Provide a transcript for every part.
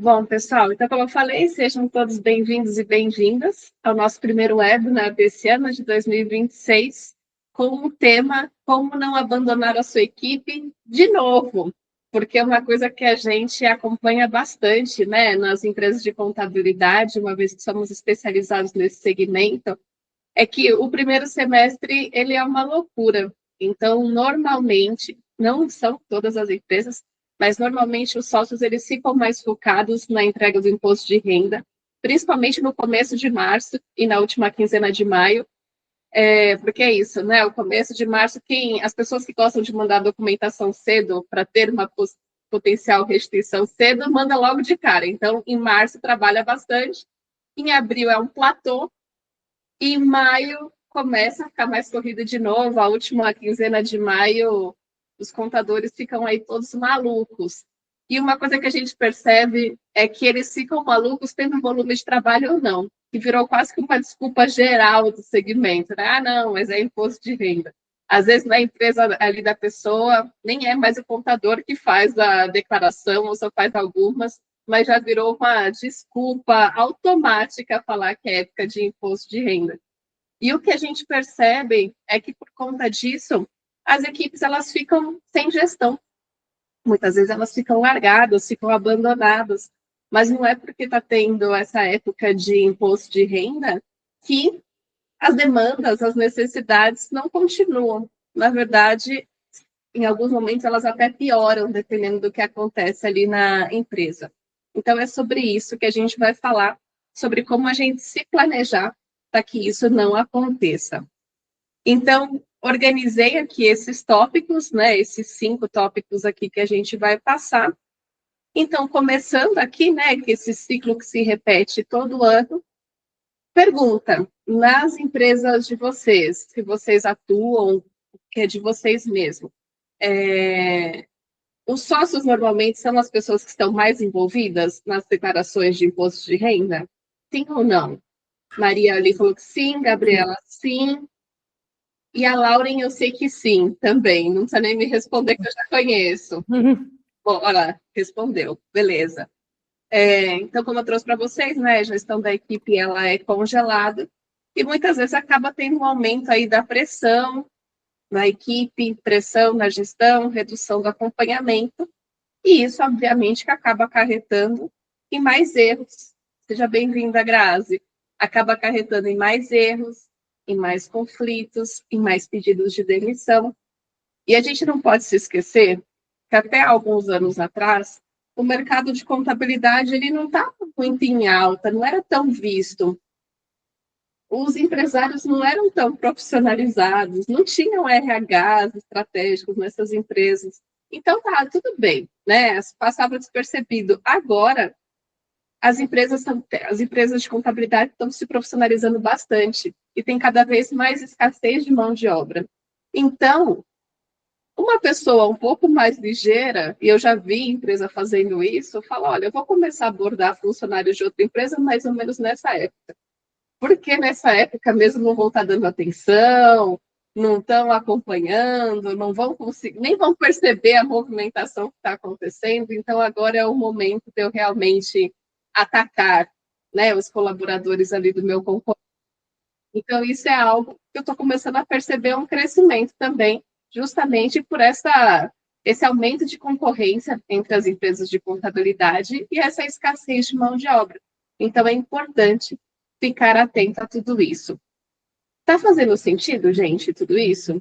Bom, pessoal, então, como eu falei, sejam todos bem-vindos e bem-vindas ao nosso primeiro webinar desse ano de 2026, com o tema Como Não Abandonar a Sua Equipe de novo, porque é uma coisa que a gente acompanha bastante, né, nas empresas de contabilidade, uma vez que somos especializados nesse segmento, é que o primeiro semestre ele é uma loucura. Então, normalmente, não são todas as empresas, mas normalmente os sócios eles ficam mais focados na entrega do imposto de renda, principalmente no começo de março e na última quinzena de maio, porque é isso, né? O começo de março, as pessoas que gostam de mandar documentação cedo para ter uma potencial restituição cedo, manda logo de cara. Então, em março trabalha bastante, em abril é um platô, e em maio começa a ficar mais corrida de novo. A última quinzena de maio, os contadores ficam aí todos malucos. E uma coisa que a gente percebe é que eles ficam malucos tendo volume de trabalho ou não, que virou quase que uma desculpa geral do segmento, né? Ah, não, mas é imposto de renda. Às vezes, na empresa ali da pessoa, nem é mais o contador que faz a declaração, ou só faz algumas, mas já virou uma desculpa automática falar que é época de imposto de renda. E o que a gente percebe é que, por conta disso, as equipes elas ficam sem gestão. Muitas vezes elas ficam largadas, ficam abandonadas, mas não é porque está tendo essa época de imposto de renda que as demandas, as necessidades não continuam. Na verdade, em alguns momentos elas até pioram, dependendo do que acontece ali na empresa. Então, é sobre isso que a gente vai falar, sobre como a gente se planejar para que isso não aconteça. Então, organizei aqui esses tópicos, né, esses 5 tópicos aqui que a gente vai passar. Então, começando aqui, né, que esse ciclo que se repete todo ano, pergunta, nas empresas de vocês, se vocês atuam, que é de vocês mesmos, os sócios normalmente são as pessoas que estão mais envolvidas nas declarações de imposto de renda? Sim ou não? Maria ali falou que sim, Gabriela sim, e a Lauren eu sei que sim também, não precisa nem me responder que eu já conheço. Bom, olha lá, respondeu, beleza. Então, como eu trouxe para vocês, né, a gestão da equipe ela é congelada e muitas vezes acaba tendo um aumento aí da pressão na equipe, pressão na gestão, redução do acompanhamento, e isso, obviamente, que acaba acarretando em mais erros. Seja bem-vinda, Grazi. Acaba acarretando em mais erros, em mais conflitos, em mais pedidos de demissão. E a gente não pode se esquecer que até alguns anos atrás, o mercado de contabilidade ele não estava muito em alta, não era tão visto. Os empresários não eram tão profissionalizados, não tinham RHs estratégicos nessas empresas. Então, tá, tudo bem, né? Passava despercebido. Agora, as empresas de contabilidade estão se profissionalizando bastante e tem cada vez mais escassez de mão de obra. Então, uma pessoa um pouco mais ligeira, e eu já vi empresa fazendo isso, fala, olha, eu vou começar a abordar funcionários de outra empresa mais ou menos nessa época. Porque nessa época mesmo não vão estar dando atenção, não estão acompanhando, não vão conseguir, nem vão perceber a movimentação que está acontecendo. Então, agora é o momento de eu realmente atacar, né, os colaboradores ali do meu concorrente. Então, isso é algo que eu estou começando a perceber um crescimento também, justamente por esse aumento de concorrência entre as empresas de contabilidade e essa escassez de mão de obra. Então, é importante ficar atento a tudo isso. Está fazendo sentido, gente, tudo isso?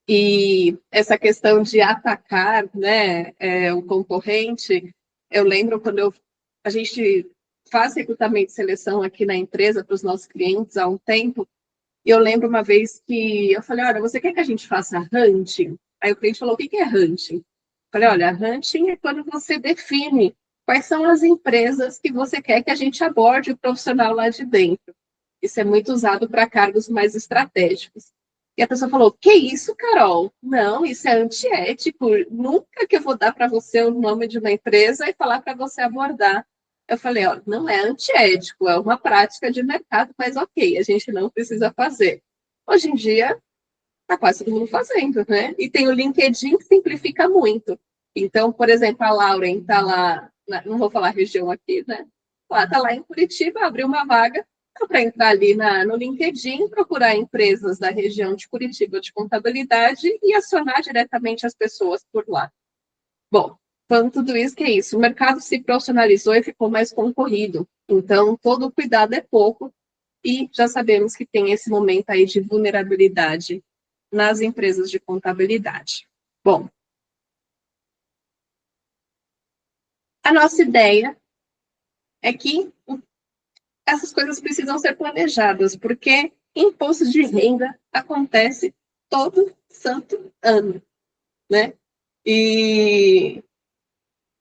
E essa questão de atacar, né, o concorrente, eu lembro quando a gente faz recrutamento e seleção aqui na empresa para os nossos clientes há um tempo, e eu lembro uma vez que eu falei, olha, você quer que a gente faça hunting? Aí o cliente falou, o que é hunting? Eu falei, olha, hunting é quando você define quais são as empresas que você quer que a gente aborde o profissional lá de dentro. Isso é muito usado para cargos mais estratégicos. E a pessoa falou, que isso, Carol? Não, isso é antiético. Nunca que eu vou dar para você o nome de uma empresa e falar para você abordar. Eu falei, ó, não é antiético, é uma prática de mercado, mas ok, a gente não precisa fazer. Hoje em dia, está quase todo mundo fazendo, né? E tem o LinkedIn que simplifica muito. Então, por exemplo, a Lauren está lá não vou falar região aqui, né? Tá lá em Curitiba, abriu uma vaga para entrar ali no LinkedIn, procurar empresas da região de Curitiba de contabilidade e acionar diretamente as pessoas por lá. Bom, falando tudo isso, que é isso, o mercado se profissionalizou e ficou mais concorrido. Então, todo cuidado é pouco e já sabemos que tem esse momento aí de vulnerabilidade nas empresas de contabilidade. Bom, a nossa ideia é que essas coisas precisam ser planejadas, porque imposto de renda acontece todo santo ano, né? E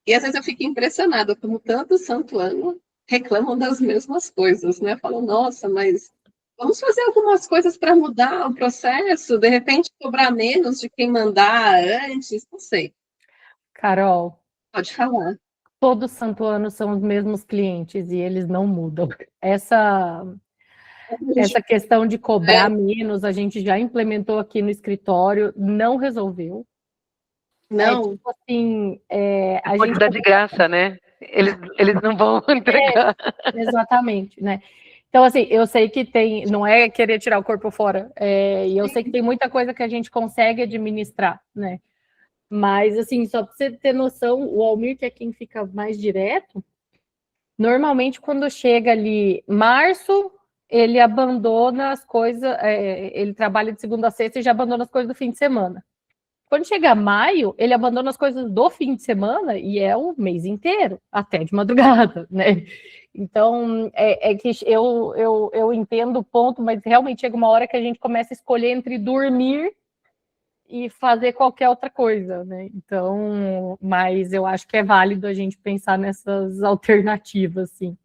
às vezes eu fico impressionada como tanto santo ano reclamam das mesmas coisas, né? Falam, nossa, mas vamos fazer algumas coisas para mudar o processo, de repente cobrar menos de quem mandar antes, não sei. Carol, Pode falar. todo santo ano são os mesmos clientes e eles não mudam. Essa questão de cobrar menos, a gente já implementou aqui no escritório, não resolveu. Não. Tipo assim, a Pode gente dar de graça, né? Eles não vão entregar. Exatamente, né? Então, assim, eu sei que tem, não é querer tirar o corpo fora, e eu sei que tem muita coisa que a gente consegue administrar, né? Mas, assim, só para você ter noção, o Almir, que é quem fica mais direto, normalmente quando chega ali março, ele abandona as coisas, ele trabalha de segunda a sexta e já abandona as coisas do fim de semana. Quando chega maio, ele abandona as coisas do fim de semana e é o mês inteiro, até de madrugada, né? Então, que eu entendo o ponto, mas realmente chega uma hora que a gente começa a escolher entre dormir e fazer qualquer outra coisa, né? Então, mas eu acho que é válido a gente pensar nessas alternativas, sim.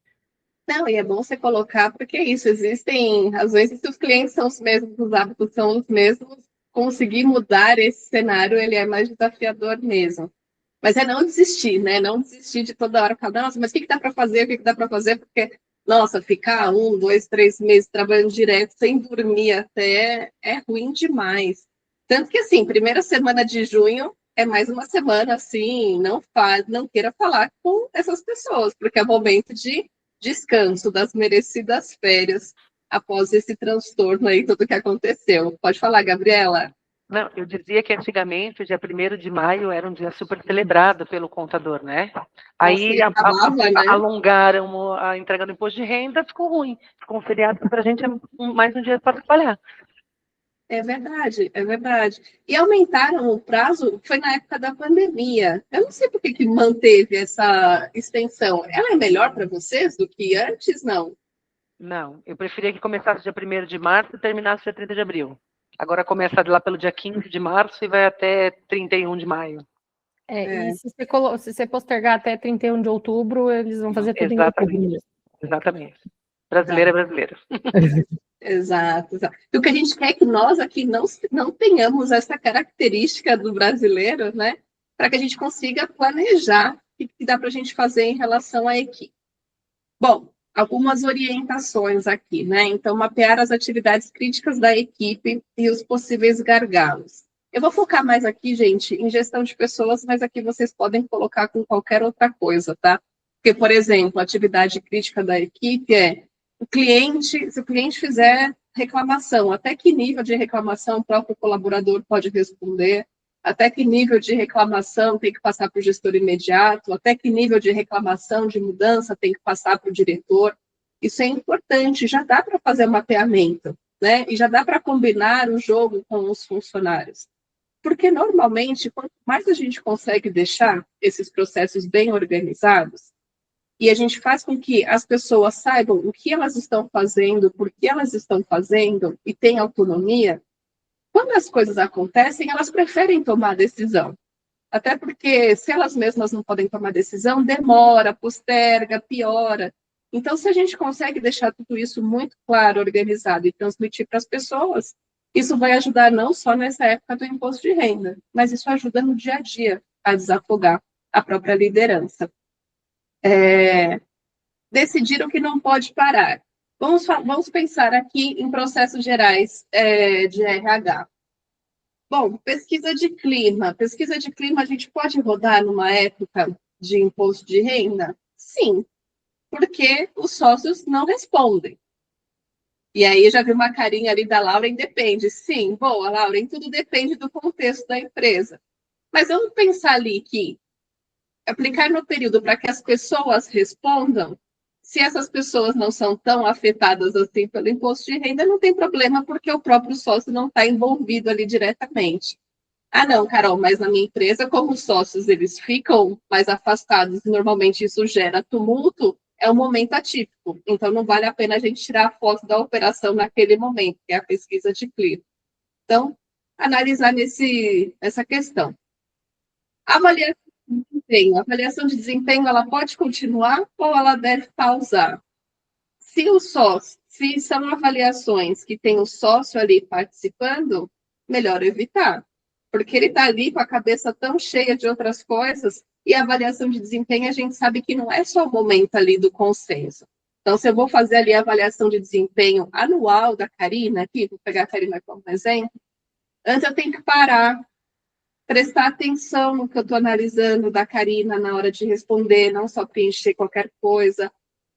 Não, e é bom você colocar, porque é isso, existem, às vezes, se os clientes são os mesmos, os hábitos são os mesmos, conseguir mudar esse cenário, ele é mais desafiador mesmo. Mas é não desistir, né? Não desistir de toda hora falar, nossa, mas o que dá para fazer? O que dá para fazer? Porque, nossa, ficar 1, 2, 3 meses trabalhando direto, sem dormir até, é ruim demais. Tanto que, assim, primeira semana de junho é mais uma semana, assim, não queira falar com essas pessoas, porque é momento de descanso, das merecidas férias, após esse transtorno aí, tudo que aconteceu. Pode falar, Gabriela? Não, eu dizia que antigamente o dia 1º de maio era um dia super celebrado pelo contador, né? Aí acabava, né? alongaram a entrega do imposto de renda, ficou ruim. Ficou um feriado que para a gente é mais um dia para trabalhar. É verdade, é verdade. E aumentaram o prazo, foi na época da pandemia. Eu não sei por que manteve essa extensão. Ela é melhor para vocês do que antes, não? Não, eu preferia que começasse dia 1º de março e terminasse dia 30 de abril. Agora começa lá pelo dia 15 de março e vai até 31 de maio. E se você postergar até 31 de outubro, eles vão fazer tudo em outubro mesmo. Exatamente. Brasileira é brasileira. Exato, exato. E o que a gente quer é que nós aqui não tenhamos essa característica do brasileiro, né? Para que a gente consiga planejar o que dá para a gente fazer em relação à equipe. Bom, algumas orientações aqui, né? Então, mapear as atividades críticas da equipe e os possíveis gargalos. Eu vou focar mais aqui, gente, em gestão de pessoas, mas aqui vocês podem colocar com qualquer outra coisa, tá? Porque, por exemplo, a atividade crítica da equipe é se o cliente fizer reclamação, até que nível de reclamação o próprio colaborador pode responder, até que nível de reclamação tem que passar para o gestor imediato, até que nível de reclamação de mudança tem que passar para o diretor. Isso é importante, já dá para fazer mapeamento, né? E já dá para combinar o jogo com os funcionários. Porque, normalmente, quanto mais a gente consegue deixar esses processos bem organizados, e a gente faz com que as pessoas saibam o que elas estão fazendo, por que elas estão fazendo, e tenham autonomia, quando as coisas acontecem, elas preferem tomar decisão. Até porque, se elas mesmas não podem tomar decisão, demora, posterga, piora. Então, se a gente consegue deixar tudo isso muito claro, organizado e transmitir para as pessoas, isso vai ajudar não só nessa época do imposto de renda, mas isso ajuda no dia a dia a desafogar a própria liderança. Decidir o que não pode parar. Vamos pensar aqui em processos gerais de RH. Bom, pesquisa de clima. Pesquisa de clima a gente pode rodar numa época de imposto de renda? Sim, porque os sócios não respondem. E aí eu já vi uma carinha ali da Lauren, depende. Sim, boa, Lauren, tudo depende do contexto da empresa. Mas vamos pensar ali que aplicar no período para que as pessoas respondam, se essas pessoas não são tão afetadas assim pelo imposto de renda, não tem problema, porque o próprio sócio não está envolvido ali diretamente. Ah, não, Carol, mas na minha empresa, como os sócios eles ficam mais afastados e normalmente isso gera tumulto, é um momento atípico. Então, não vale a pena a gente tirar a foto da operação naquele momento, que é a pesquisa de clima. Então, analisar essa questão. Avaliação de desempenho. A avaliação de desempenho, ela pode continuar ou ela deve pausar? Se são avaliações que tem o sócio ali participando, melhor evitar, porque ele está ali com a cabeça tão cheia de outras coisas, e a avaliação de desempenho a gente sabe que não é só o momento ali do consenso. Então, se eu vou fazer ali a avaliação de desempenho anual da Karina, aqui, vou pegar a Karina como exemplo, antes eu tenho que parar, prestar atenção no que eu estou analisando da Karina na hora de responder, não só preencher qualquer coisa.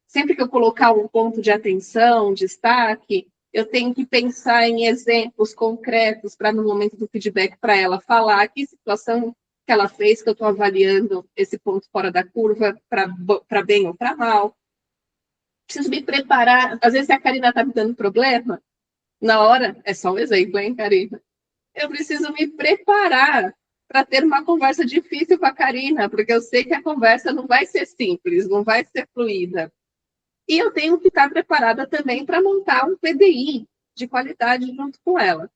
Sempre que eu colocar um ponto de atenção, destaque, eu tenho que pensar em exemplos concretos para, no momento do feedback, para ela falar que situação que ela fez, que eu estou avaliando esse ponto fora da curva, para bem ou para mal. Preciso me preparar. Às vezes, se a Karina está me dando problema, na hora, é só um exemplo, hein, Karina? Eu preciso me preparar para ter uma conversa difícil com a Karina, porque eu sei que a conversa não vai ser simples, não vai ser fluida. E eu tenho que estar preparada também para montar um PDI de qualidade junto com ela.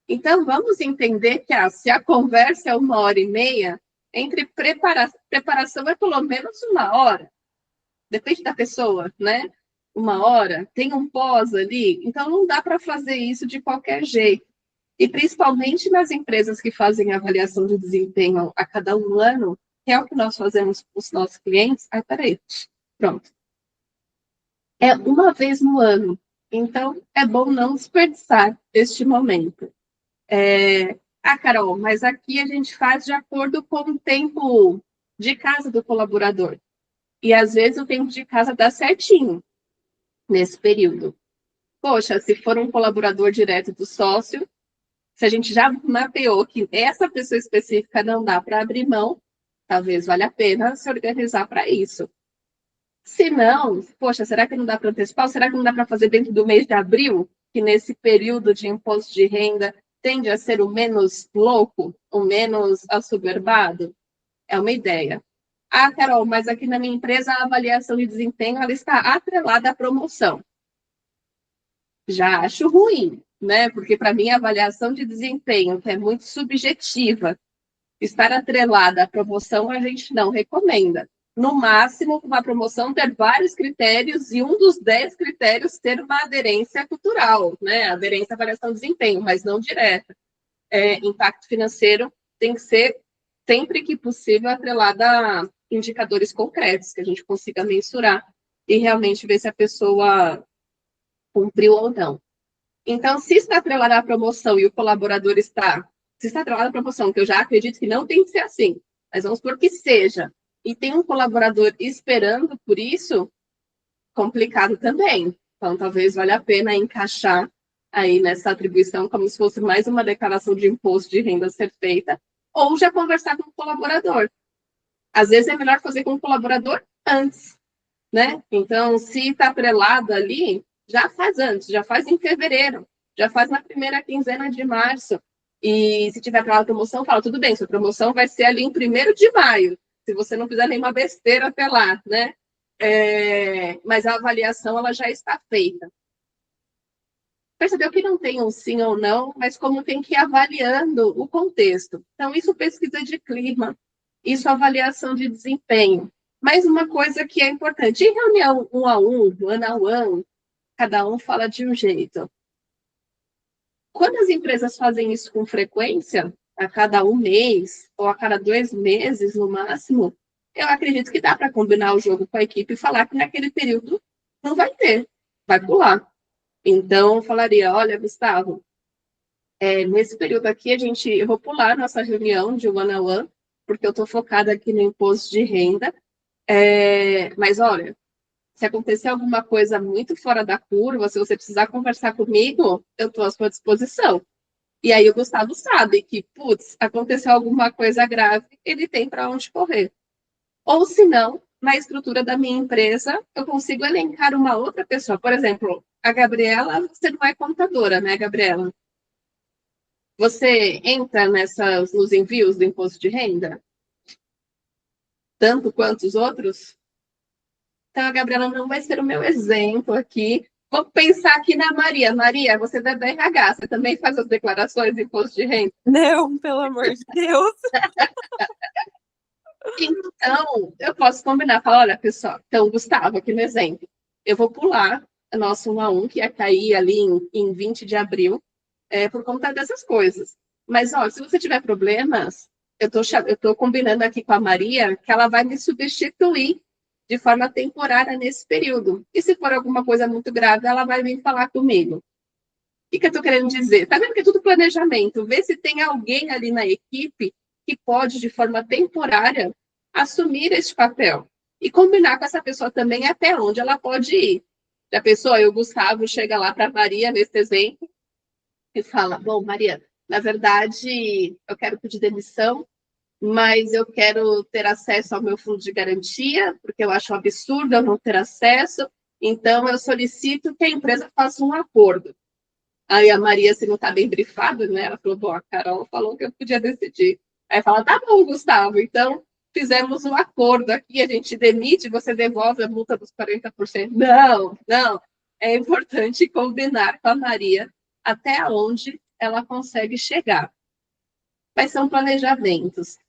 Então, vamos entender que se a conversa é 1h30, entre preparação é pelo menos 1 hora. Depende da pessoa, né? 1 hora, tem um pós ali, então não dá para fazer isso de qualquer jeito. E principalmente nas empresas que fazem avaliação de desempenho a cada 1 ano, que é o que nós fazemos com os nossos clientes. Peraí, pronto. É 1 vez no ano. Então, é bom não desperdiçar este momento. Carol, mas aqui a gente faz de acordo com o tempo de casa do colaborador. E, às vezes, o tempo de casa dá certinho nesse período. Poxa, se for um colaborador direto do sócio, se a gente já mapeou que essa pessoa específica não dá para abrir mão, talvez valha a pena se organizar para isso. Se não, poxa, será que não dá para antecipar? Será que não dá para fazer dentro do mês de abril, que nesse período de imposto de renda tende a ser o menos louco, o menos assoberbado? É uma ideia. Carol, mas aqui na minha empresa a avaliação de desempenho ela está atrelada à promoção. Já acho ruim, né? Porque para mim a avaliação de desempenho, que é muito subjetiva, estar atrelada à promoção a gente não recomenda. No máximo, uma promoção ter vários critérios e um dos 10 critérios ter uma aderência cultural, né? Aderência à avaliação de desempenho, mas não direta. Impacto financeiro tem que ser, sempre que possível, atrelada a indicadores concretos, que a gente consiga mensurar e realmente ver se a pessoa cumpriu ou não. Então, se está atrelada à promoção e o colaborador está... Se está atrelada à promoção, que eu já acredito que não tem que ser assim, mas vamos supor que seja, e tem um colaborador esperando por isso, complicado também. Então, talvez valha a pena encaixar aí nessa atribuição como se fosse mais uma declaração de imposto de renda a ser feita, ou já conversar com o colaborador. Às vezes é melhor fazer com o colaborador antes, né? Então, se está atrelado ali, já faz antes, já faz em fevereiro, já faz na primeira quinzena de março. E se tiver aquela promoção, fala, tudo bem, sua promoção vai ser ali em 1º de maio, se você não fizer nenhuma besteira até lá, né? Mas a avaliação, ela já está feita. Percebeu que não tem um sim ou não, mas como tem que ir avaliando o contexto. Então, isso pesquisa de clima, isso avaliação de desempenho. Mas uma coisa que é importante, em reunião 1-a-1, one-on-one, cada um fala de um jeito. Quando as empresas fazem isso com frequência, a cada 1 mês ou a cada 2 meses no máximo, eu acredito que dá para combinar o jogo com a equipe e falar que naquele período não vai ter, vai pular. Então, eu falaria, olha, Gustavo, nesse período aqui eu vou pular nossa reunião de one-on-one, porque eu estou focada aqui no imposto de renda. Mas, olha, se acontecer alguma coisa muito fora da curva, se você precisar conversar comigo, eu estou à sua disposição. E aí o Gustavo sabe que, putz, aconteceu alguma coisa grave, ele tem para onde correr. Ou se não, na estrutura da minha empresa, eu consigo elencar uma outra pessoa. Por exemplo, a Gabriela, você não é contadora, né, Gabriela? Você entra nos envios do imposto de renda? Tanto quanto os outros? Então, a Gabriela não vai ser o meu exemplo aqui. Vou pensar aqui na Maria. Maria, você é da RH, você também faz as declarações de imposto de renda? Não, pelo amor de Deus. Então, eu posso combinar, falar, olha, pessoal, então, Gustavo, aqui no exemplo, eu vou pular a nossa 1 a 1, que ia cair ali em 20 de abril, por conta dessas coisas. Mas, ó, se você tiver problemas, eu tô combinando aqui com a Maria que ela vai me substituir de forma temporária nesse período. E se for alguma coisa muito grave, ela vai vir falar comigo. O que eu estou querendo dizer? Tá vendo que é tudo planejamento? Vê se tem alguém ali na equipe que pode, de forma temporária, assumir esse papel. E combinar com essa pessoa também até onde ela pode ir. A pessoa, o Gustavo, chega lá para a Maria, nesse exemplo, e fala, bom, Maria, na verdade, eu quero pedir demissão, mas eu quero ter acesso ao meu fundo de garantia, porque eu acho um absurdo eu não ter acesso, então eu solicito que a empresa faça um acordo. Aí a Maria, se não está bem brifada, né, ela falou, bom, a Carol falou que eu podia decidir. Aí fala, tá bom, Gustavo, então fizemos um acordo aqui, a gente demite, você devolve a multa dos 40%. Não, é importante combinar com a Maria até onde ela consegue chegar. Mas são planejamentos.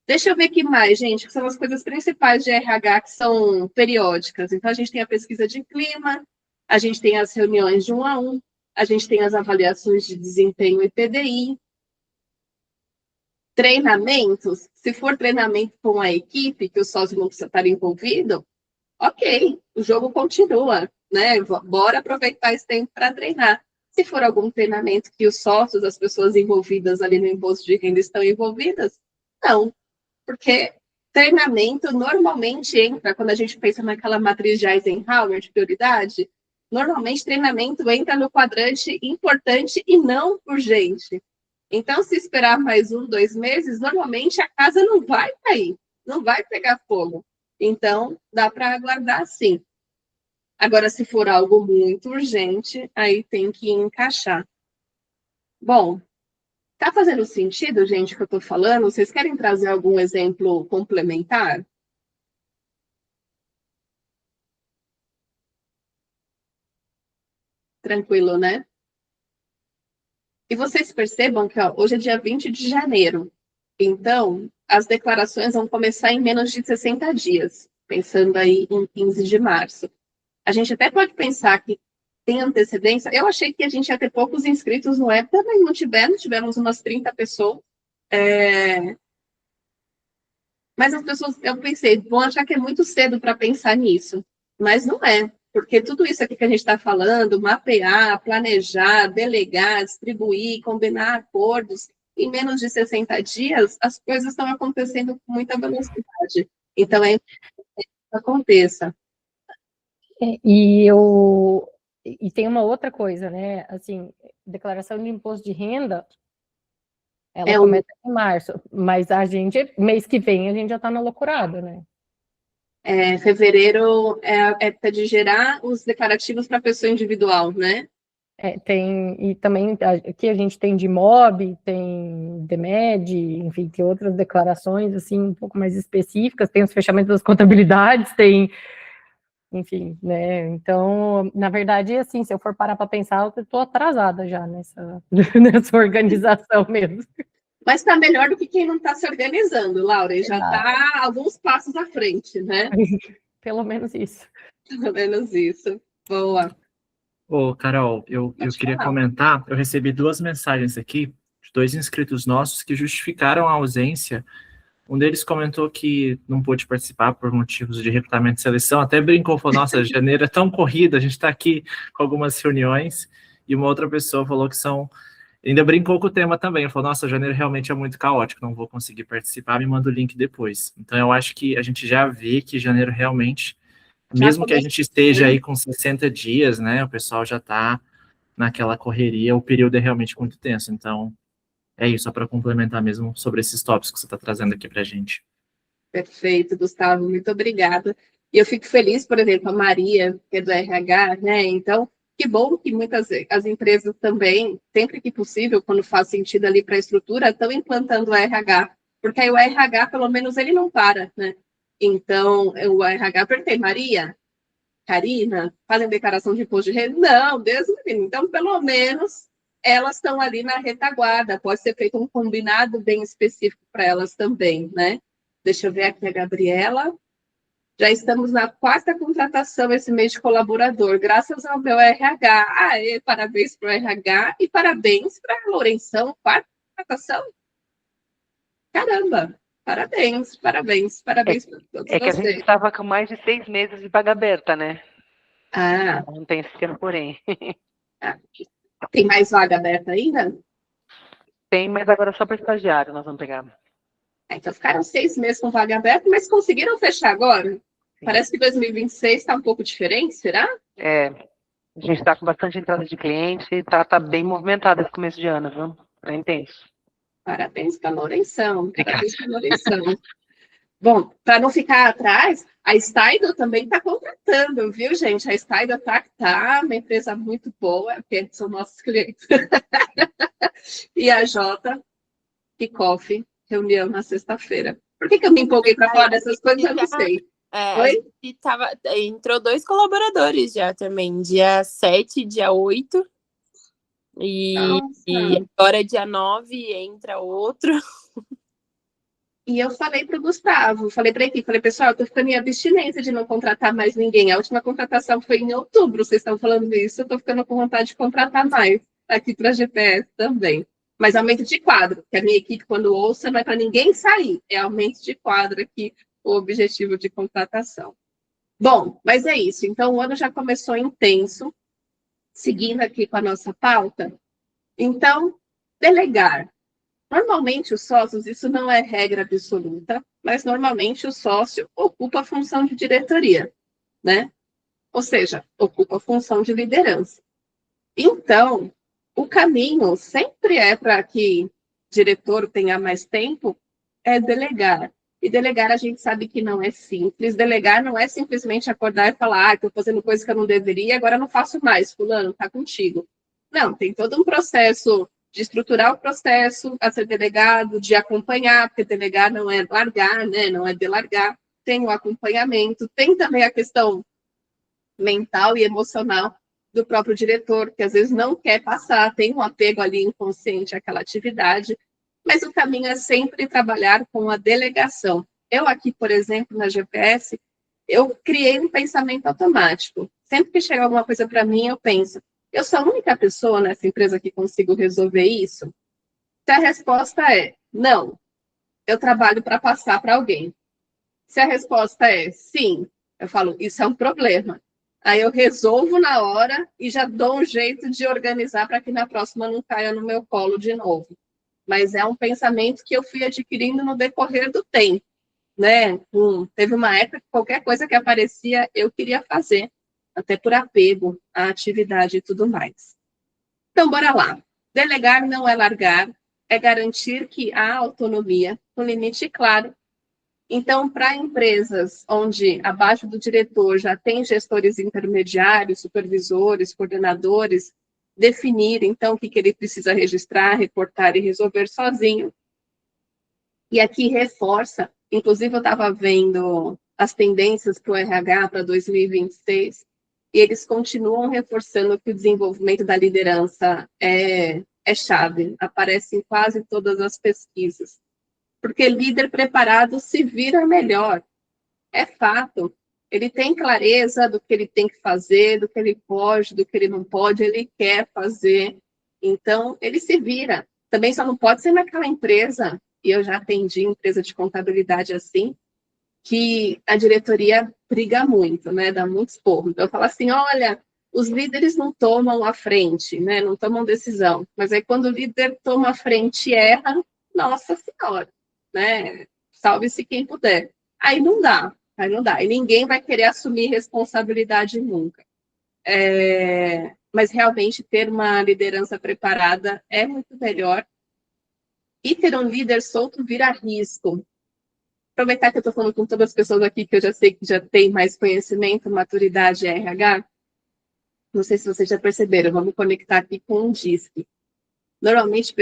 Deixa eu ver aqui mais, gente, que são as coisas principais de RH que são periódicas. Então, a gente tem a pesquisa de clima, a gente tem as reuniões de 1 a 1, a gente tem as avaliações de desempenho e PDI. Treinamentos, se for treinamento com a equipe, que o sócio não precisa estar envolvido, ok, o jogo continua, né? Bora aproveitar esse tempo para treinar. Se for algum treinamento que os sócios, as pessoas envolvidas ali no imposto de renda estão envolvidas, não. Porque treinamento normalmente entra, quando a gente pensa naquela matriz de Eisenhower de prioridade, normalmente treinamento entra no quadrante importante e não urgente. Então, se esperar mais 1, 2 meses, normalmente a casa não vai cair, não vai pegar fogo. Então, dá para aguardar sim. Agora, se for algo muito urgente, aí tem que encaixar. Bom, tá fazendo sentido, gente, o que eu estou falando? Vocês querem trazer algum exemplo complementar? Tranquilo, né? E vocês percebam que hoje é dia 20 de janeiro. Então, as declarações vão começar em menos de 60 dias, pensando aí em 15 de março. A gente até pode pensar que tem antecedência. Eu achei que a gente ia ter poucos inscritos no web, também não tivemos umas 30 pessoas. Mas as pessoas, eu pensei, vão achar que é muito cedo para pensar nisso. Mas não é, porque tudo isso aqui que a gente está falando, mapear, planejar, delegar, distribuir, combinar acordos, em menos de 60 dias, as coisas estão acontecendo com muita velocidade. Então, é importante que isso aconteça. E tem uma outra coisa, né? Assim, declaração de imposto de renda, ela começa em março, mas a gente, mês que vem, a gente já está na loucurada, né? Fevereiro é época de gerar os declarativos para pessoa individual, né? E também aqui a gente tem de MOB, tem DEMED, enfim, tem outras declarações, assim, um pouco mais específicas, tem os fechamentos das contabilidades, tem, enfim, né? Então, na verdade, assim, se eu for parar para pensar, eu estou atrasada já nessa organização mesmo. Mas está melhor do que quem não está se organizando, Laura, e já está alguns passos à frente, né? Pelo menos isso. Pelo menos isso. Boa. Ô, Carol, eu queria comentar, eu recebi 2 mensagens aqui, de 2 inscritos nossos que justificaram a ausência. Um deles comentou que não pôde participar por motivos de recrutamento e seleção, até brincou, falou, nossa, janeiro é tão corrido, a gente está aqui com algumas reuniões, e uma outra pessoa falou que são Ainda brincou com o tema também. Falou, nossa, janeiro realmente é muito caótico, não vou conseguir participar, me manda o link depois. Então, eu acho que a gente já vê que janeiro realmente, Já mesmo que a começou, gente esteja né? aí com 60 dias, né, o pessoal já está naquela correria, o período é realmente muito tenso. Então, é isso, só para complementar mesmo sobre esses tópicos que você está trazendo aqui para a gente. Perfeito, Gustavo, muito obrigada. E eu fico feliz, por exemplo, a Maria, que é do RH, né? Então, que bom que muitas as empresas também, sempre que possível, quando faz sentido ali para a estrutura, estão implantando o RH, porque aí o RH, pelo menos, ele não para, né? Então, o RH perguntei, Maria, Karina, fazem declaração de imposto de renda? Não, Deus me livre. Então, pelo menos, elas estão ali na retaguarda. Pode ser feito um combinado bem específico para elas também, né? Deixa eu ver aqui a Gabriela. Já estamos na 4ª contratação esse mês de colaborador, graças ao meu RH. Aê, parabéns para o RH e parabéns para a Lourenção, 4ª contratação. Caramba, parabéns para todos É que a gente vocês. estava com mais de 6 meses de vaga aberta, né? Ah, Não tem esse pequeno porém. tem mais vaga aberta ainda? Tem, mas agora só para estagiário nós vamos pegar. Então ficaram 6 meses com vaga aberta, mas conseguiram fechar agora? Sim. Parece que 2026 está um pouco diferente, será? É, a gente está com bastante entrada de cliente e tá bem movimentado esse começo de ano, viu? É intenso. Parabéns para a Lourenção, Obrigada. parabéns para a Lourenção. Bom, para não ficar atrás, a Staido também está contratando, viu, gente? A Staido tá uma empresa muito boa, que são nossos clientes. E a Jota Kickoff, reunião na sexta-feira. Por que eu me empolguei para falar dessas coisas? Eu não sei. A gente entrou 2 colaboradores já também, dia 7 e dia 8. E agora, dia 9, entra outro. E eu falei para o Gustavo, falei para a equipe, falei, pessoal, eu estou ficando em abstinência de não contratar mais ninguém. A última contratação foi em outubro, vocês estão falando isso, eu estou ficando com vontade de contratar mais aqui para a GPS também. Mas aumento de quadro, que a minha equipe, quando ouça, não é para ninguém sair, é aumento de quadro aqui, o objetivo de contratação. Bom, mas é isso. Então, o ano já começou intenso, seguindo aqui com a nossa pauta. Então, delegar. Normalmente, os sócios, isso não é regra absoluta, mas normalmente o sócio ocupa a função de diretoria, né? Ou seja, ocupa a função de liderança. Então, o caminho sempre é para que o diretor tenha mais tempo, é delegar. E delegar a gente sabe que não é simples. Delegar não é simplesmente acordar e falar, estou fazendo coisa que eu não deveria, agora não faço mais, fulano, está contigo. Não, tem todo um processo de estruturar o processo a ser delegado, de acompanhar, porque delegar não é largar, né? Não é delargar. Tem o acompanhamento, tem também a questão mental e emocional do próprio diretor, que às vezes não quer passar, tem um apego ali inconsciente àquela atividade, mas o caminho é sempre trabalhar com a delegação. Eu aqui, por exemplo, na GPS, eu criei um pensamento automático. Sempre que chega alguma coisa para mim, eu penso, eu sou a única pessoa nessa empresa que consigo resolver isso? Se a resposta é não, eu trabalho para passar para alguém. Se a resposta é sim, eu falo, isso é um problema. Aí eu resolvo na hora e já dou um jeito de organizar para que na próxima não caia no meu colo de novo. Mas é um pensamento que eu fui adquirindo no decorrer do tempo, né? Teve uma época que qualquer coisa que aparecia eu queria fazer, até por apego à atividade e tudo mais. Então, bora lá. Delegar não é largar, é garantir que há autonomia, um limite claro. Então, para empresas onde abaixo do diretor já tem gestores intermediários, supervisores, coordenadores, definir, então, o que ele precisa registrar, reportar e resolver sozinho. E aqui reforça, inclusive eu estava vendo as tendências para o RH para 2026, e eles continuam reforçando que o desenvolvimento da liderança é chave, aparece em quase todas as pesquisas. Porque líder preparado se vira melhor. É fato. Ele tem clareza do que ele tem que fazer, do que ele pode, do que ele não pode, ele quer fazer. Então, ele se vira. Também só não pode ser naquela empresa, e eu já atendi empresa de contabilidade assim, que a diretoria briga muito, né? Dá muito esporro. Então, eu falo assim, olha, os líderes não tomam a frente, né? Não tomam decisão. Mas aí quando o líder toma a frente e erra, nossa senhora, né? Salve-se quem puder. Aí não dá, aí não dá. E ninguém vai querer assumir responsabilidade nunca. Mas realmente ter uma liderança preparada é muito melhor. E ter um líder solto vira risco. Aproveitar que eu estou falando com todas as pessoas aqui que eu já sei que já tem mais conhecimento, maturidade e RH. Não sei se vocês já perceberam, vamos conectar aqui com um DISC. Normalmente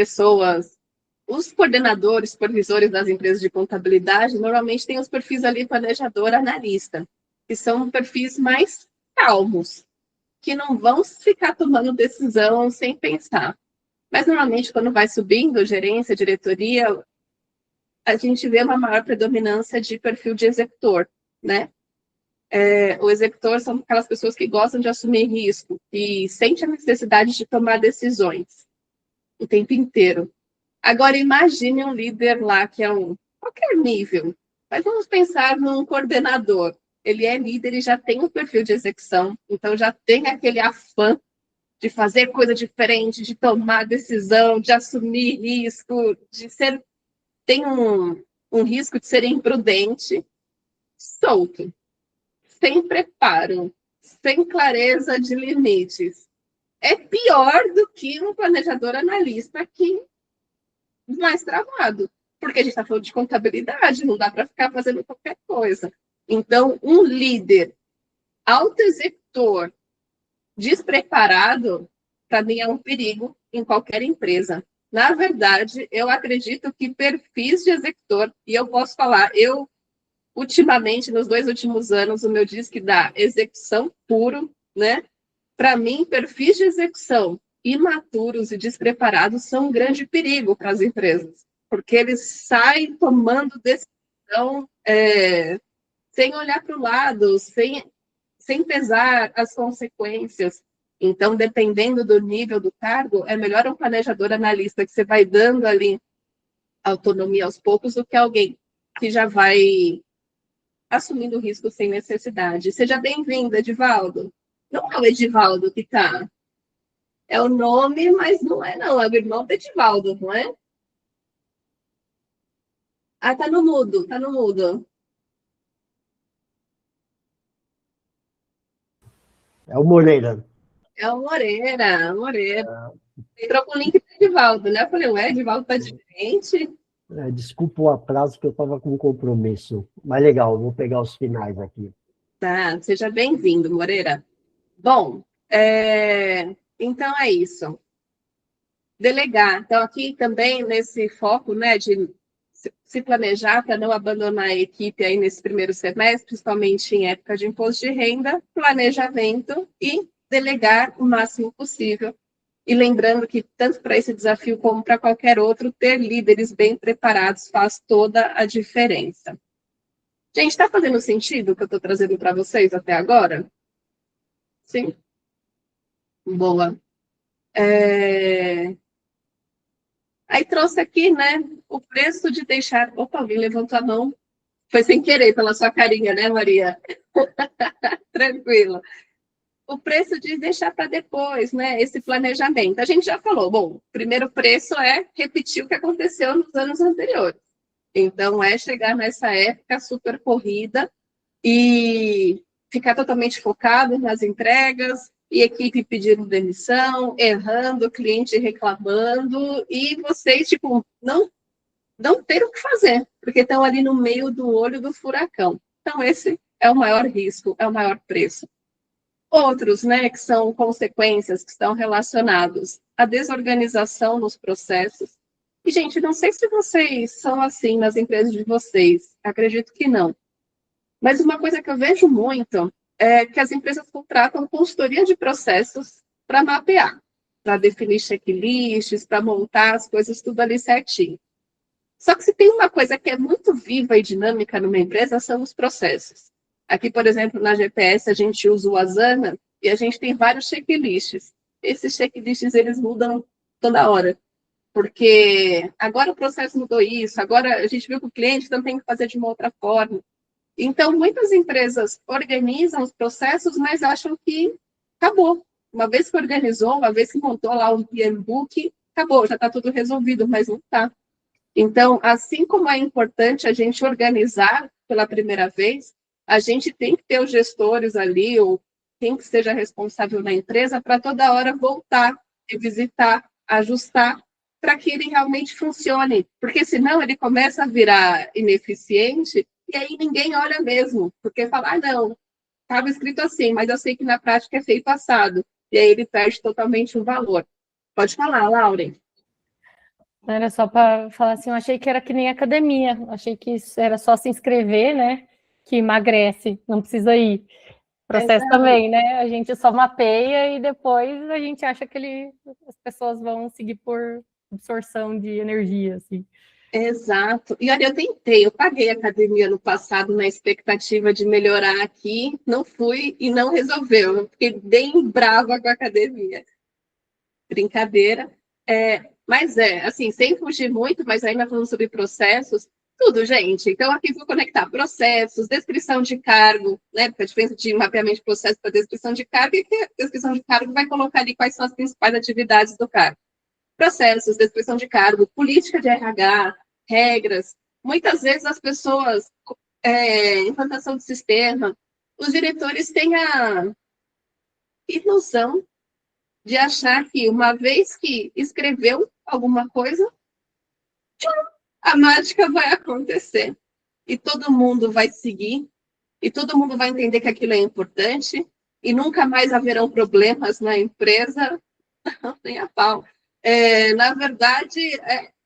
os coordenadores, supervisores das empresas de contabilidade, normalmente têm os perfis ali planejador, analista, que são perfis mais calmos, que não vão ficar tomando decisão sem pensar. Mas, normalmente, quando vai subindo, gerência, diretoria, a gente vê uma maior predominância de perfil de executor, né? O executor são aquelas pessoas que gostam de assumir risco e sentem a necessidade de tomar decisões o tempo inteiro. Agora, imagine um líder lá que é qualquer nível, mas vamos pensar num coordenador. Ele é líder e já tem um perfil de execução, então já tem aquele afã de fazer coisa diferente, de tomar decisão, de assumir risco, tem um risco de ser imprudente, solto, sem preparo, sem clareza de limites. É pior do que um planejador analista que mais travado, porque a gente está falando de contabilidade, não dá para ficar fazendo qualquer coisa. Então, um líder autoexecutor despreparado, para mim, é um perigo em qualquer empresa. Na verdade, eu acredito que perfis de executor, e eu posso falar, ultimamente, nos 2 últimos anos, o meu DISC da execução puro, né? Para mim, perfis de execução imaturos e despreparados são um grande perigo para as empresas, porque eles saem tomando decisão sem olhar para o lado, sem pesar as consequências. Então, dependendo do nível do cargo, é melhor um planejador analista que você vai dando ali autonomia aos poucos do que alguém que já vai assumindo risco sem necessidade. Seja bem-vindo, Edivaldo. Não é o Edivaldo que está. É o nome, mas não é, não. É o irmão do Edivaldo, não é? Ah, tá no mudo, tá no mudo. É o Moreira. É o Moreira. Entrou com o link do Edivaldo, né? Eu falei, ué, Edivaldo tá diferente. Desculpa o atraso, que eu estava com um compromisso. Mas legal, vou pegar os finais aqui. Tá, seja bem-vindo, Moreira. Bom, então é isso. Delegar. Então, aqui também, nesse foco, né, de se planejar para não abandonar a equipe aí nesse primeiro semestre, principalmente em época de imposto de renda, planejamento e delegar o máximo possível. E lembrando que, tanto para esse desafio como para qualquer outro, ter líderes bem preparados faz toda a diferença. Gente, está fazendo sentido o que eu estou trazendo para vocês até agora? Sim? Boa. Aí trouxe aqui, né, o preço de deixar... Opa, alguém levantou a mão. Foi sem querer, pela sua carinha, né, Maria? Tranquilo. O preço de deixar para depois, né, esse planejamento. A gente já falou, bom, o primeiro preço é repetir o que aconteceu nos anos anteriores. Então, é chegar nessa época super corrida e ficar totalmente focado nas entregas, e equipe pedindo demissão, errando, cliente reclamando, e vocês, tipo, não ter o que fazer, porque estão ali no meio do olho do furacão. Então, esse é o maior risco, é o maior preço. Outros, né, que são consequências que estão relacionados à desorganização nos processos. E, gente, não sei se vocês são assim nas empresas de vocês, acredito que não. Mas uma coisa que eu vejo muito é que as empresas contratam consultoria de processos para mapear, para definir checklists, para montar as coisas tudo ali certinho. Só que se tem uma coisa que é muito viva e dinâmica numa empresa, são os processos. Aqui, por exemplo, na GPS, a gente usa o Asana e a gente tem vários checklists. Esses checklists, eles mudam toda hora. Porque agora o processo mudou isso, agora a gente viu que o cliente não tem que fazer de uma outra forma. Então, muitas empresas organizam os processos, mas acham que acabou. Uma vez que organizou, uma vez que montou lá um PM Book, acabou, já está tudo resolvido, mas não está. Então, assim como é importante a gente organizar pela primeira vez, a gente tem que ter os gestores ali, ou quem que seja responsável na empresa, para toda hora voltar, revisitar, ajustar, para que ele realmente funcione. Porque senão ele começa a virar ineficiente e aí ninguém olha mesmo, porque fala, ah, não, estava escrito assim, mas eu sei que na prática é feito assado. E aí ele perde totalmente o valor. Pode falar, Lauren. Era só para falar assim, eu achei que era que nem academia, achei que isso era só se inscrever, né? Que emagrece, não precisa ir. Processo também, né? A gente só mapeia e depois a gente acha que as pessoas vão seguir por absorção de energia, assim. Exato. E olha, eu paguei academia no passado na expectativa de melhorar aqui, não fui e não resolveu. Eu fiquei bem brava com a academia. Brincadeira. Mas assim, sem fugir muito, mas ainda falando sobre processos, tudo, gente. Então, aqui vou conectar processos, descrição de cargo, né? Porque a diferença de mapeamento de processo para descrição de cargo é que a descrição de cargo vai colocar ali quais são as principais atividades do cargo. Processos, descrição de cargo, política de RH, regras. Muitas vezes as pessoas, implantação de sistema, os diretores têm a ilusão de achar que uma vez que escreveu alguma coisa, a mágica vai acontecer. E todo mundo vai seguir, e todo mundo vai entender que aquilo é importante, e nunca mais haverão problemas na empresa, nem a pau. Na verdade,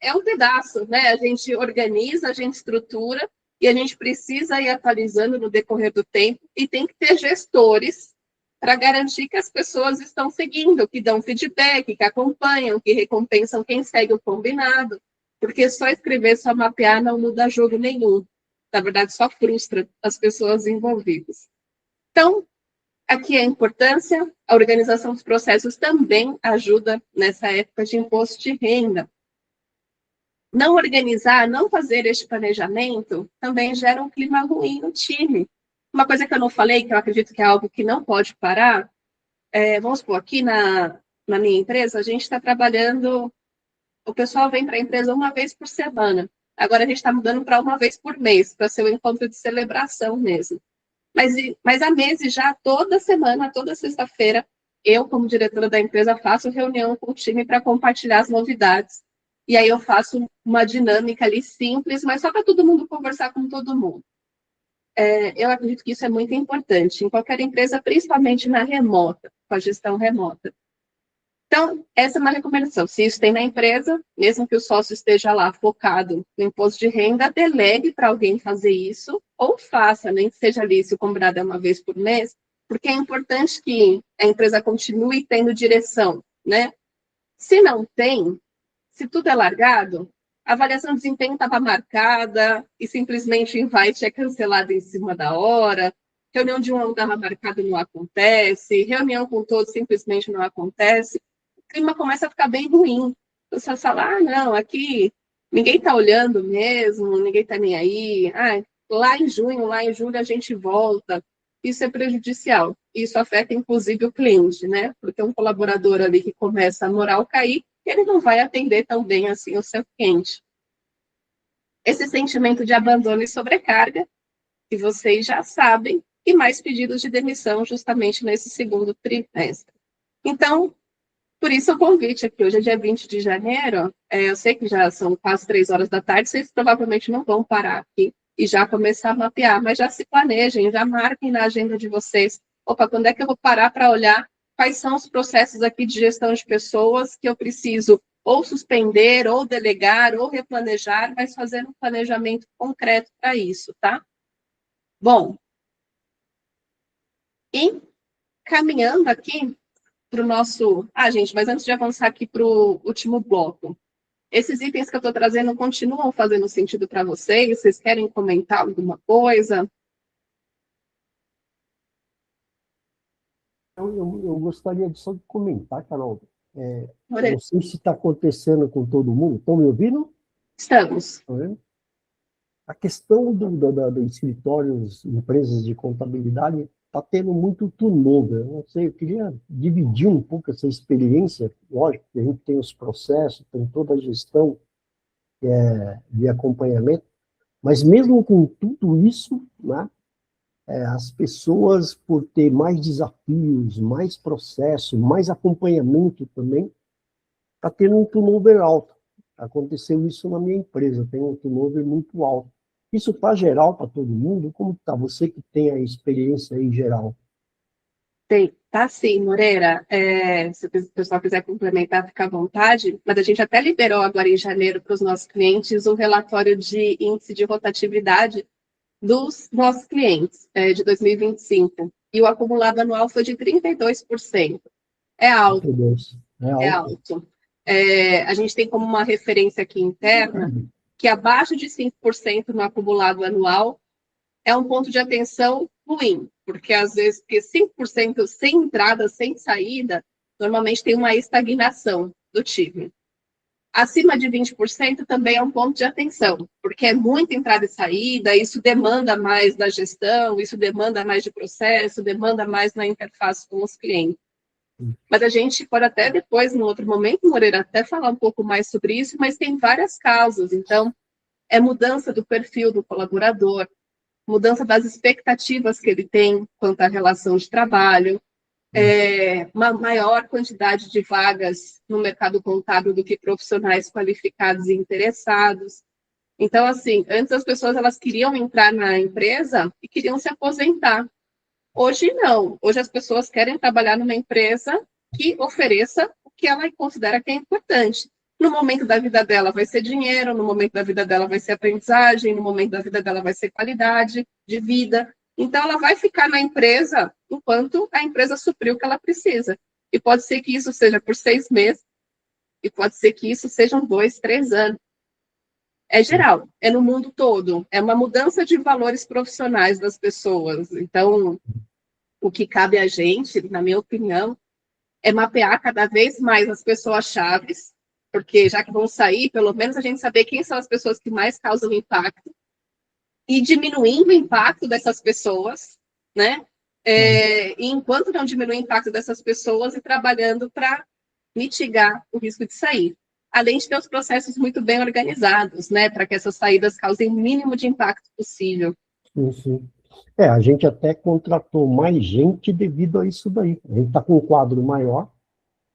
é um pedaço, né? A gente organiza, a gente estrutura, e a gente precisa ir atualizando no decorrer do tempo, e tem que ter gestores para garantir que as pessoas estão seguindo, que dão feedback, que acompanham, que recompensam quem segue o combinado, porque só escrever, só mapear não muda jogo nenhum. Na verdade, só frustra as pessoas envolvidas. Então, aqui a importância, a organização dos processos também ajuda nessa época de imposto de renda. Não organizar, não fazer este planejamento, também gera um clima ruim no time. Uma coisa que eu não falei, que eu acredito que é algo que não pode parar, vamos supor, aqui na minha empresa, a gente está trabalhando, o pessoal vem para a empresa uma vez por semana. Agora a gente está mudando para uma vez por mês, para ser um encontro de celebração mesmo. Mas há meses já, toda semana, toda sexta-feira, eu, como diretora da empresa, faço reunião com o time para compartilhar as novidades. E aí eu faço uma dinâmica ali simples, mas só para todo mundo conversar com todo mundo. Eu acredito que isso é muito importante em qualquer empresa, principalmente na remota, com a gestão remota. Então, essa é uma recomendação. Se isso tem na empresa, mesmo que o sócio esteja lá focado no imposto de renda, delegue para alguém fazer isso, ou faça, nem que seja ali, se o combinado é uma vez por mês, porque é importante que a empresa continue tendo direção, né? Se não tem, se tudo é largado, a avaliação de desempenho estava marcada e simplesmente o invite é cancelado em cima da hora, reunião de um ano estava marcada e não acontece, reunião com todos simplesmente não acontece, o clima começa a ficar bem ruim. Você fala, ah, não, aqui ninguém está olhando mesmo, ninguém está nem aí, lá em junho, lá em julho a gente volta. Isso é prejudicial. Isso afeta, inclusive, o cliente, né? Porque um colaborador ali que começa a moral cair, ele não vai atender tão bem assim o seu cliente. Esse sentimento de abandono e sobrecarga, que vocês já sabem, e mais pedidos de demissão justamente nesse segundo trimestre. Então, por isso o convite aqui, hoje é dia 20 de janeiro, eu sei que já são quase 3 horas da tarde, vocês provavelmente não vão parar aqui e já começar a mapear, mas já se planejem, já marquem na agenda de vocês. Opa, quando é que eu vou parar para olhar quais são os processos aqui de gestão de pessoas que eu preciso ou suspender, ou delegar, ou replanejar, mas fazer um planejamento concreto para isso, tá? Bom, e caminhando aqui para o nosso... gente, mas antes de avançar aqui para o último bloco, esses itens que eu estou trazendo continuam fazendo sentido para vocês? Vocês querem comentar alguma coisa? Eu gostaria só de comentar, Carol. Olha, Não sei se está acontecendo com todo mundo. Estão me ouvindo? estamos. Tá vendo? A questão do escritórios, empresas de contabilidade, está tendo muito turnover. Eu não sei, eu queria dividir um pouco essa experiência. Lógico que a gente tem os processos, tem toda a gestão de acompanhamento, mas mesmo com tudo isso, né, as pessoas, por ter mais desafios, mais processo, mais acompanhamento também, está tendo um turnover alto. Aconteceu isso na minha empresa, tem um turnover muito alto. Isso está geral para todo mundo? Como está? Você que tem a experiência aí geral. Tem, tá sim, Moreira. Se o pessoal quiser complementar, fica à vontade, mas a gente até liberou agora em janeiro para os nossos clientes o relatório de índice de rotatividade dos nossos clientes de 2025. E o acumulado anual foi de 32%. É alto, é alto. A gente tem como uma referência aqui interna que abaixo de 5% no acumulado anual é um ponto de atenção ruim, porque às vezes, porque 5% sem entrada, sem saída, normalmente tem uma estagnação do time. Acima de 20% também é um ponto de atenção, porque é muita entrada e saída, isso demanda mais da gestão, isso demanda mais de processo, demanda mais na interface com os clientes. Mas a gente pode até depois, no outro momento, Moreira, até falar um pouco mais sobre isso, mas tem várias causas. Então, é mudança do perfil do colaborador, mudança das expectativas que ele tem quanto à relação de trabalho, uma maior quantidade de vagas no mercado contábil do que profissionais qualificados e interessados. Então, assim, antes as pessoas elas queriam entrar na empresa e queriam se aposentar. Hoje não. Hoje as pessoas querem trabalhar numa empresa que ofereça o que ela considera que é importante. No momento da vida dela vai ser dinheiro, no momento da vida dela vai ser aprendizagem, no momento da vida dela vai ser qualidade de vida. Então, ela vai ficar na empresa enquanto a empresa suprir o que ela precisa. E pode ser que isso seja por 6 meses, e pode ser que isso sejam 2, 3 anos. É geral, é no mundo todo. É uma mudança de valores profissionais das pessoas. Então, o que cabe a gente, na minha opinião, é mapear cada vez mais as pessoas-chave, porque já que vão sair, pelo menos a gente saber quem são as pessoas que mais causam impacto, e diminuindo o impacto dessas pessoas, né? E enquanto não diminuir o impacto dessas pessoas, e trabalhando para mitigar o risco de sair. Além de ter os processos muito bem organizados, né? Para que essas saídas causem o mínimo de impacto possível. Sim. A gente até contratou mais gente devido a isso daí. A gente está com um quadro maior,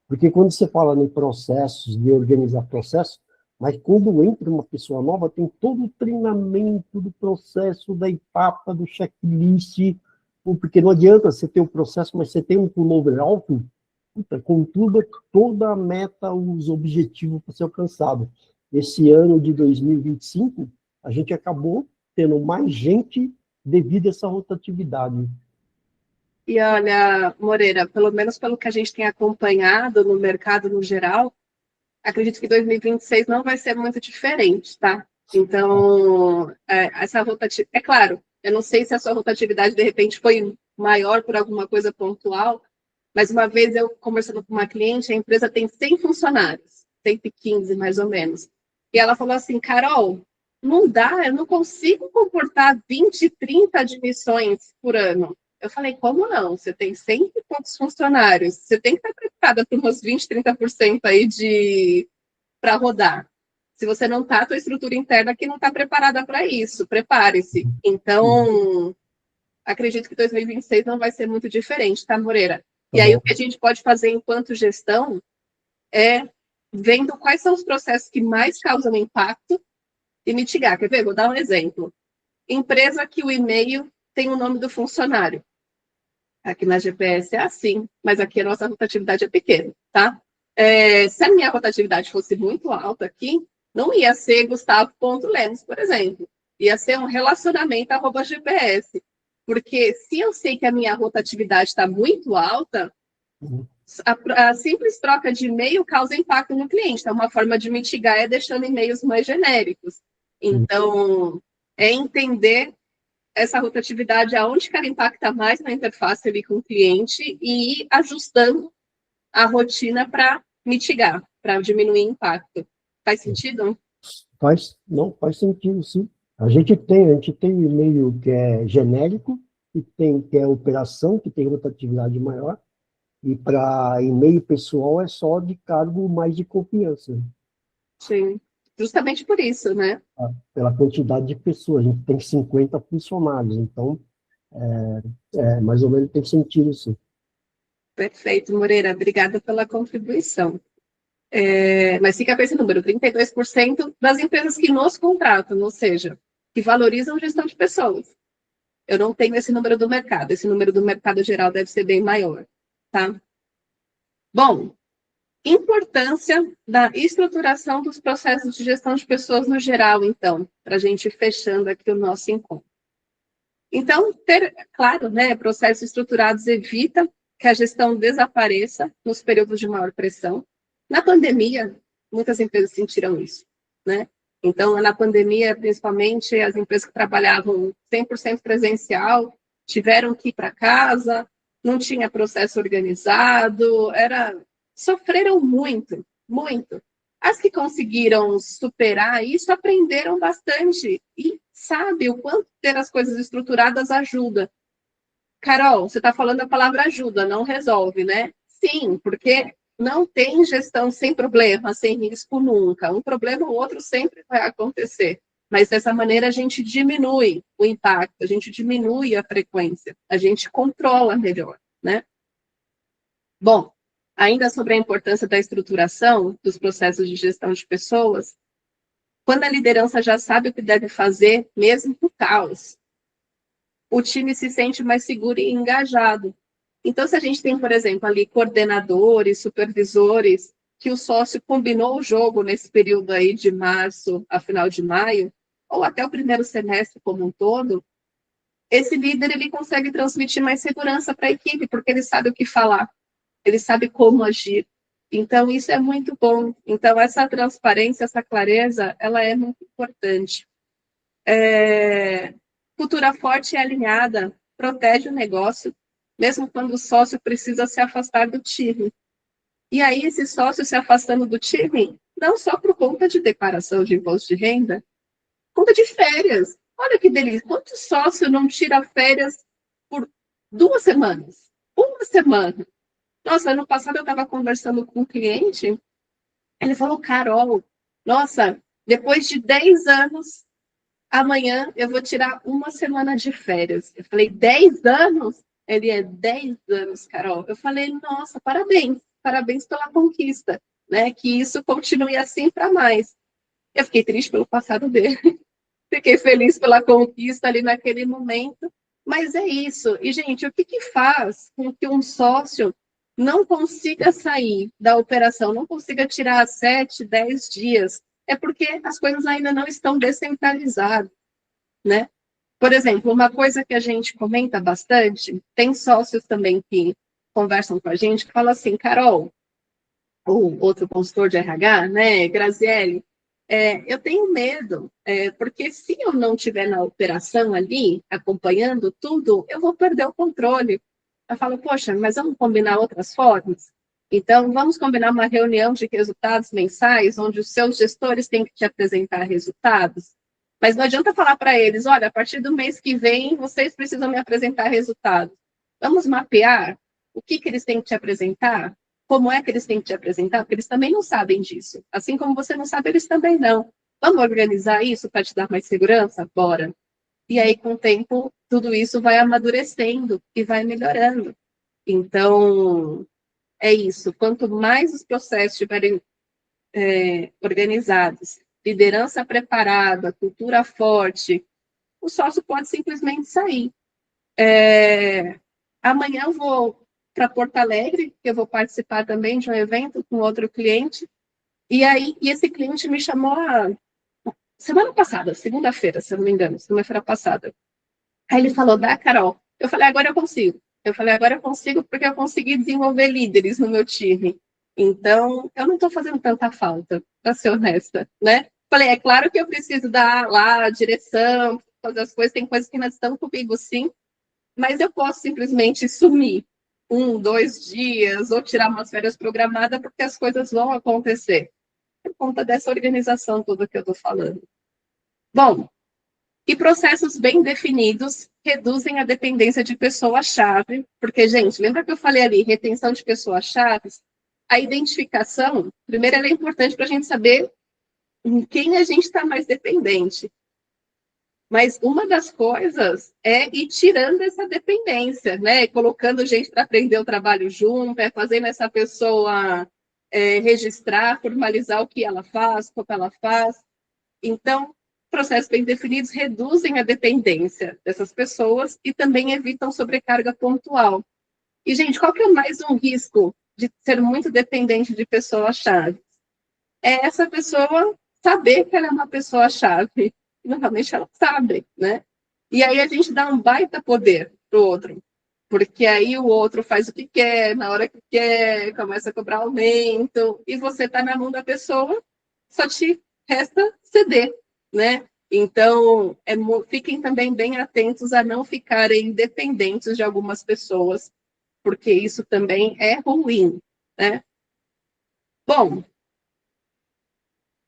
porque quando você fala em processos, de organizar processos, mas quando entra uma pessoa nova, tem todo o treinamento do processo, da etapa, do checklist, porque não adianta você ter o processo, mas você tem um turnover alto, contudo, toda a meta, os objetivos para ser alcançado. Esse ano de 2025, a gente acabou tendo mais gente devido a essa rotatividade. E olha, Moreira, pelo menos pelo que a gente tem acompanhado no mercado no geral, acredito que 2026 não vai ser muito diferente, tá? Então, essa rotatividade... É claro, eu não sei se a sua rotatividade, de repente, foi maior por alguma coisa pontual, mas uma vez eu conversando com uma cliente, a empresa tem 100 funcionários, 115 mais ou menos. E ela falou assim, Carol, não dá, eu não consigo comportar 20, 30 admissões por ano. Eu falei, como não? Você tem 100 e poucos funcionários, você tem que estar preparada para umas 20, 30% aí para rodar. Se você não está, a tua estrutura interna aqui não está preparada para isso, prepare-se. Então, acredito que 2026 não vai ser muito diferente, tá, Moreira? E aí, o que a gente pode fazer enquanto gestão é vendo quais são os processos que mais causam impacto e mitigar. Quer ver? Vou dar um exemplo. Empresa que o e-mail tem o nome do funcionário. Aqui na GPS é assim, mas aqui a nossa rotatividade é pequena, tá? Se a minha rotatividade fosse muito alta aqui, não ia ser Gustavo.Lemos, por exemplo. Ia ser um relacionamento @GPS. Porque se eu sei que a minha rotatividade está muito alta, a simples troca de e-mail causa impacto no cliente. Então, uma forma de mitigar é deixando e-mails mais genéricos. Então, é entender essa rotatividade, aonde que ela impacta mais na interface ali com o cliente e ir ajustando a rotina para mitigar, para diminuir o impacto. Faz sentido? Faz sentido, sim. A gente tem um e-mail que é genérico, que é operação, que tem rotatividade maior, e para e-mail pessoal é só de cargo mais de confiança. Sim, justamente por isso, né? Pela quantidade de pessoas. A gente tem 50 funcionários, então, mais ou menos tem sentido isso. Perfeito, Moreira, obrigada pela contribuição. Mas fica com esse número, 32% das empresas que nos contratam, ou seja, que valorizam gestão de pessoas. Eu não tenho esse número do mercado, esse número do mercado geral deve ser bem maior, tá? Bom, importância da estruturação dos processos de gestão de pessoas no geral, então, para a gente ir fechando aqui o nosso encontro. Então, claro, né, processos estruturados evita que a gestão desapareça nos períodos de maior pressão. Na pandemia, muitas empresas sentiram isso, né? Então, na pandemia, principalmente, as empresas que trabalhavam 100% presencial tiveram que ir para casa, não tinha processo organizado, sofreram muito, muito. As que conseguiram superar isso aprenderam bastante e sabe o quanto ter as coisas estruturadas ajuda. Carol, você está falando a palavra ajuda, não resolve, né? Sim, porque não tem gestão sem problema, sem risco nunca. Um problema ou outro sempre vai acontecer. Mas dessa maneira a gente diminui o impacto, a gente diminui a frequência, a gente controla melhor, né? Bom, ainda sobre a importância da estruturação dos processos de gestão de pessoas, quando a liderança já sabe o que deve fazer, mesmo no caos, o time se sente mais seguro e engajado. Então, se a gente tem, por exemplo, ali coordenadores, supervisores, que o sócio combinou o jogo nesse período aí de março a final de maio, ou até o primeiro semestre como um todo, esse líder ele consegue transmitir mais segurança para a equipe, porque ele sabe o que falar, ele sabe como agir. Então, isso é muito bom. Então, essa transparência, essa clareza, ela é muito importante. Cultura forte e alinhada protege o negócio, mesmo quando o sócio precisa se afastar do time. E aí, esse sócio se afastando do time, não só por conta de declaração de imposto de renda, conta de férias. Olha que delícia. Quanto sócio não tira férias por 2 semanas? 1 semana. Nossa, ano passado eu estava conversando com um cliente, ele falou, Carol, nossa, depois de 10 anos, amanhã eu vou tirar 1 semana de férias. Eu falei, 10 anos? Ele é 10 anos, Carol. Eu falei, nossa, parabéns, parabéns pela conquista, né? Que isso continue assim para mais. Eu fiquei triste pelo passado dele, fiquei feliz pela conquista ali naquele momento, mas é isso. E, gente, o que faz com que um sócio não consiga sair da operação, não consiga tirar 7, 10 dias? É porque as coisas ainda não estão descentralizadas, né? Por exemplo, uma coisa que a gente comenta bastante, tem sócios também que conversam com a gente, que falam assim, Carol, ou outro consultor de RH, né, Graziele, eu tenho medo, porque se eu não estiver na operação ali, acompanhando tudo, eu vou perder o controle. Eu falo, poxa, mas vamos combinar outras formas? Então, vamos combinar uma reunião de resultados mensais, onde os seus gestores têm que te apresentar resultados? Mas não adianta falar para eles, olha, a partir do mês que vem, vocês precisam me apresentar resultados. Vamos mapear o que eles têm que te apresentar? Como é que eles têm que te apresentar? Porque eles também não sabem disso. Assim como você não sabe, eles também não. Vamos organizar isso para te dar mais segurança? Bora. E aí, com o tempo, tudo isso vai amadurecendo e vai melhorando. Então, é isso. Quanto mais os processos estiverem organizados, liderança preparada, cultura forte, o sócio pode simplesmente sair. Amanhã eu vou para Porto Alegre, que eu vou participar também de um evento com outro cliente, e esse cliente me chamou semana passada, segunda-feira, se eu não me engano, segunda-feira passada. Aí ele falou, Carol. Eu falei, agora eu consigo. Eu falei, agora eu consigo porque eu consegui desenvolver líderes no meu time. Então, eu não estou fazendo tanta falta, para ser honesta, né? Falei, é claro que eu preciso dar lá a direção, fazer as coisas, tem coisas que ainda estão comigo, sim, mas eu posso simplesmente sumir 1, 2 dias ou tirar umas férias programadas porque as coisas vão acontecer por conta dessa organização toda que eu estou falando. Bom, E processos bem definidos reduzem a dependência de pessoa-chave, porque, gente, lembra que eu falei ali, retenção de pessoas-chave? A identificação, primeiro, ela é importante para a gente saber em quem a gente está mais dependente. Mas uma das coisas é ir tirando essa dependência, né? Colocando gente para aprender o trabalho junto, fazendo essa pessoa registrar, formalizar o que ela faz, como ela faz. Então, processos bem definidos reduzem a dependência dessas pessoas e também evitam sobrecarga pontual. E, gente, qual que é mais um risco de ser muito dependente de pessoa-chave? É essa pessoa saber que ela é uma pessoa-chave. Normalmente ela sabe, né? E aí a gente dá um baita poder pro outro. Porque aí o outro faz o que quer, na hora que quer, começa a cobrar aumento, e você está na mão da pessoa, só te resta ceder, né? Então, fiquem também bem atentos a não ficarem dependentes de algumas pessoas, porque isso também é ruim, né? Bom,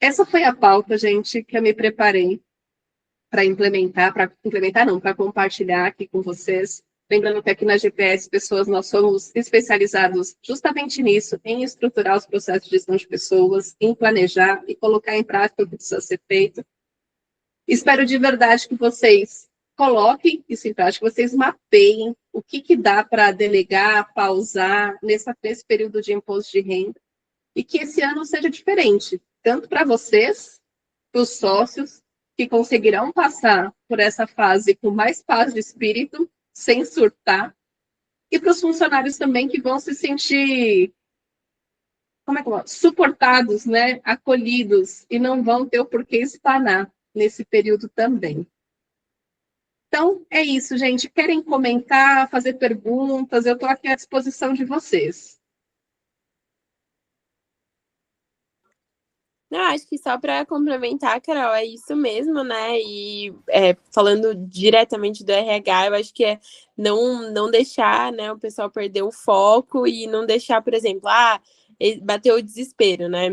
essa foi a pauta, gente, que eu me preparei para compartilhar aqui com vocês. Lembrando que aqui na GPS Pessoas nós somos especializados justamente nisso, em estruturar os processos de gestão de pessoas, em planejar e colocar em prática o que precisa ser feito. Espero de verdade que vocês coloquem isso em prática, que vocês mapeiem o que dá para delegar, pausar nesse período de imposto de renda, e que esse ano seja diferente, tanto para vocês, para os sócios, que conseguirão passar por essa fase com mais paz de espírito, sem surtar, e para os funcionários também que vão se sentir suportados, né, acolhidos, e não vão ter o porquê espanar nesse período também. Então, é isso, gente. Querem comentar, fazer perguntas? Eu estou aqui à disposição de vocês. Não, acho que só para complementar, Carol, é isso mesmo, né? E falando diretamente do RH, eu acho que é não deixar, né, o pessoal perder o foco e não deixar, por exemplo, bateu o desespero, né?